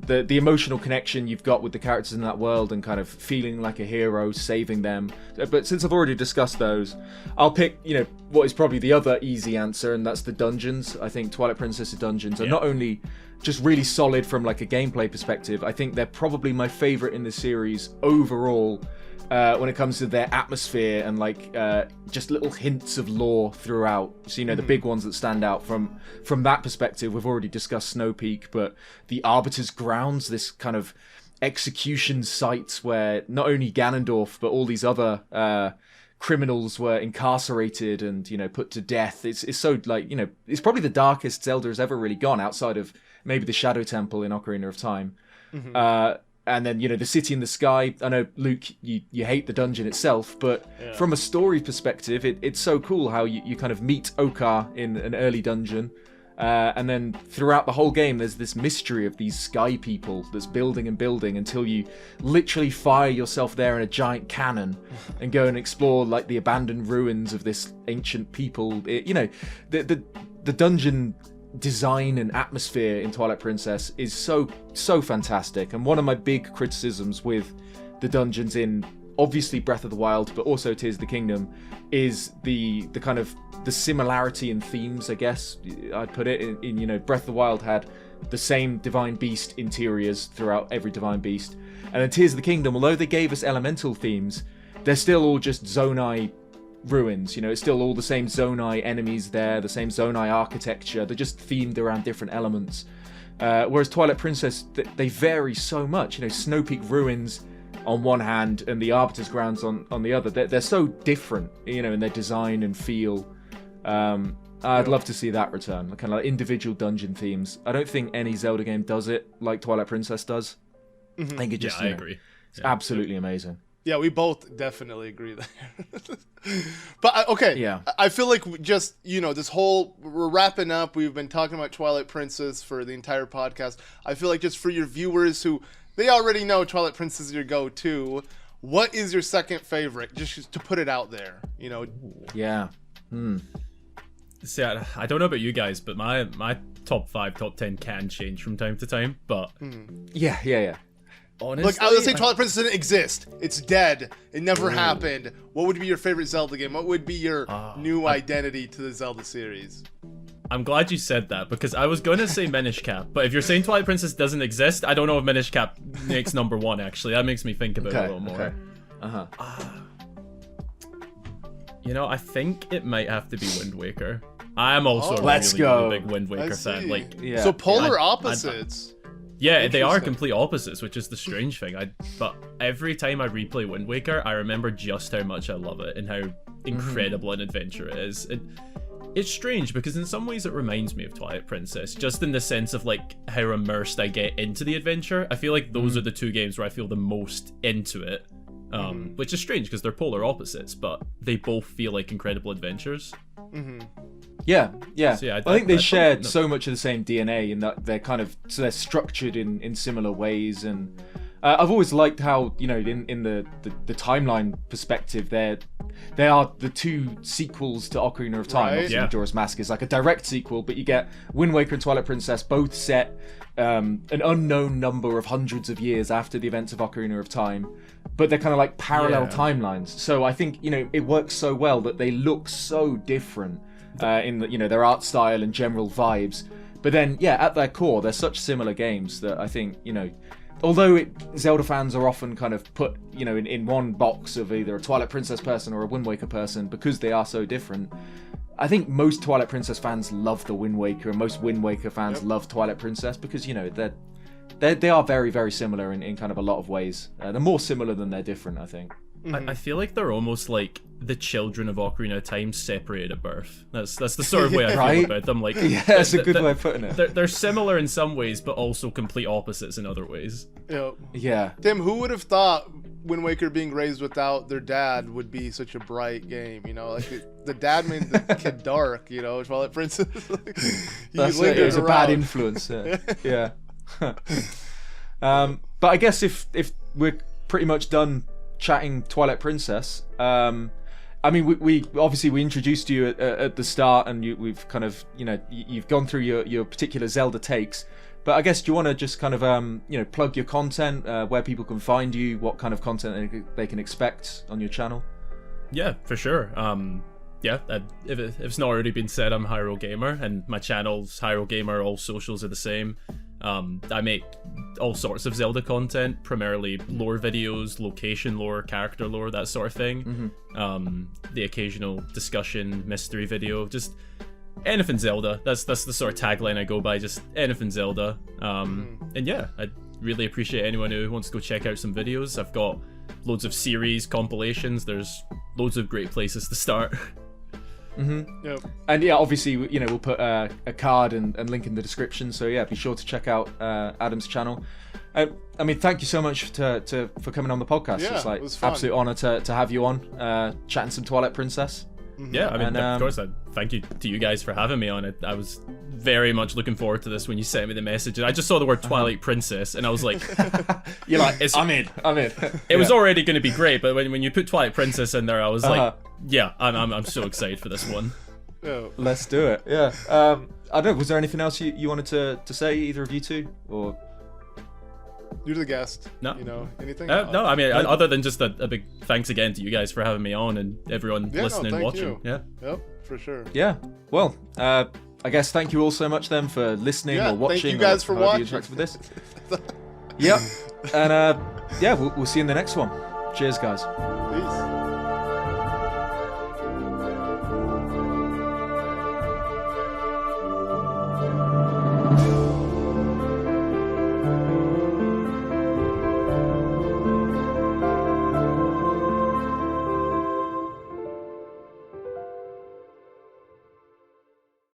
The emotional connection you've got with the characters in that world and kind of feeling like a hero, saving them. But since I've already discussed those, I'll pick, you know, what is probably the other easy answer, and that's the dungeons. I think Twilight Princess's dungeons are not only just really solid from like a gameplay perspective, I think they're probably my favorite in the series overall. When it comes to their atmosphere and like just little hints of lore throughout. So, you know, the big ones that stand out from that perspective, we've already discussed Snow Peak, but the Arbiter's Grounds, this kind of execution sites where not only Ganondorf but all these other criminals were incarcerated and, you know, put to death. It's so, like, you know, it's probably the darkest Zelda has ever really gone, outside of maybe the Shadow Temple in Ocarina of Time. And then, you know, the city in the sky. I know, Luke, you hate the dungeon itself, but from a story perspective, it's so cool how you kind of meet Okar in an early dungeon. And then throughout the whole game, there's this mystery of these sky people that's building and building until you literally fire yourself there in a giant cannon and go and explore, like, the abandoned ruins of this ancient people. You know, the dungeon design and atmosphere in Twilight Princess is so fantastic, and one of my big criticisms with the dungeons in obviously Breath of the Wild but also Tears of the Kingdom is the kind of the similarity in themes, I guess I'd put it in, you know, Breath of the Wild had the same Divine Beast interiors throughout every Divine Beast, and in Tears of the Kingdom, although they gave us elemental themes, they're still all just Zonai ruins. You know, it's still all the same Zonai enemies there, the same Zonai architecture. They're just themed around different elements. Whereas Twilight Princess, they vary so much. You know, Snow Peak ruins on one hand and the Arbiter's Grounds on the other. They're so different, you know, in their design and feel. I'd love to see that return, kind of like individual dungeon themes. I don't think any Zelda game does it like Twilight Princess does. I think it just, I agree. It's absolutely amazing. Yeah, we both definitely agree there. But okay, yeah, I feel like we just, you know, we're wrapping up. We've been talking about Twilight Princess for the entire podcast. I feel like just for your viewers who, they already know Twilight Princess is your go-to, what is your second favorite? Just to put it out there, you know. Yeah. See, I don't know about you guys, but my top 5, top 10 can change from time to time, but Yeah. honestly, Look, I would say Twilight Princess didn't exist. It's dead. It never happened. What would be your favorite Zelda game? What would be your new identity to the Zelda series? I'm glad you said that, because I was going to say Minish Cap, but if you're saying Twilight Princess doesn't exist, I don't know if Minish Cap makes number 1, actually. That makes me think about it a little more. You know, I think it might have to be Wind Waker. I am also a really big Wind Waker fan. Like, so polar opposites. Yeah, they are complete opposites, which is the strange thing. But every time I replay Wind Waker, I remember just how much I love it and how incredible an adventure it is. It's strange because in some ways it reminds me of Twilight Princess, just in the sense of like how immersed I get into the adventure. I feel like those are the two games where I feel the most into it, which is strange because they're polar opposites, but they both feel like incredible adventures. Yeah. So, yeah, I think they shared so much of the same DNA in that they're structured in similar ways, and I've always liked how, you know, in the timeline perspective, they are the two sequels to Ocarina of Time. Right. Obviously, Majora's Mask is like a direct sequel, but you get Wind Waker and Twilight Princess both set an unknown number of hundreds of years after the events of Ocarina of Time, but they're kind of like parallel timelines. So I think, you know, it works so well that they look so different in the, you know, their art style and general vibes. But then, at their core, they're such similar games that I think, you know, although Zelda fans are often kind of put, in one box of either a Twilight Princess person or a Wind Waker person because they are so different, I think most Twilight Princess fans love the Wind Waker, and most Wind Waker fans love Twilight Princess because, they are very, very similar in kind of a lot of ways. They're more similar than they're different, I think. I feel like they're almost like the children of Ocarina of Time separated at birth. That's the sort of way I feel about them. Like, yeah, that's a good way of putting it. They're similar in some ways, but also complete opposites in other ways. Yeah. Tim, who would have thought Wind Waker being raised without their dad would be such a bright game? Like the dad made the kid dark. Twilight Princess. It was a bad influence. Yeah. But I guess if we're pretty much done chatting Twilight Princess, I mean, we obviously we introduced you at the start, and we've kind of you've gone through your particular Zelda takes. But I guess, do you want to just kind of plug your content, where people can find you, what kind of content they can expect on your channel? Yeah, for sure. If it's not already been said, I'm Hyrule Gamer, and my channel's Hyrule Gamer. All socials are the same. I make all sorts of Zelda content, primarily lore videos, location lore, character lore, that sort of thing. The occasional discussion, mystery video, just anything Zelda. That's the sort of tagline I go by, just anything Zelda. And yeah, I'd really appreciate anyone who wants to go check out some videos. I've got loads of series, compilations. There's loads of great places to start. Yep. And yeah, obviously, we'll put a card and link in the description. So yeah, be sure to check out Adam's channel. I mean, thank you so much for coming on the podcast. Yeah, it's like it was fun. Absolute honor to have you on, chatting some Twilight Princess. Yeah, I mean, of course, thank you to you guys for having me on it. I was very much looking forward to this when you sent me the message, and I just saw the word Twilight Princess, and I was like, "You're like, I'm in." It was already going to be great, but when you put Twilight Princess in there, I was like, "Yeah, I'm so excited for this one." Let's do it. Yeah. I don't know. Was there anything else you wanted to say, either of you two, or? You're the guest. No. Anything? No, I mean, other than just a big thanks again to you guys for having me on, and everyone listening, watching. You. Yeah. Yep, for sure. Yeah. Well, I guess thank you all so much then for listening or watching. Thank you guys for watching. You with this. Yep. And we'll see you in the next one. Cheers, guys. Peace.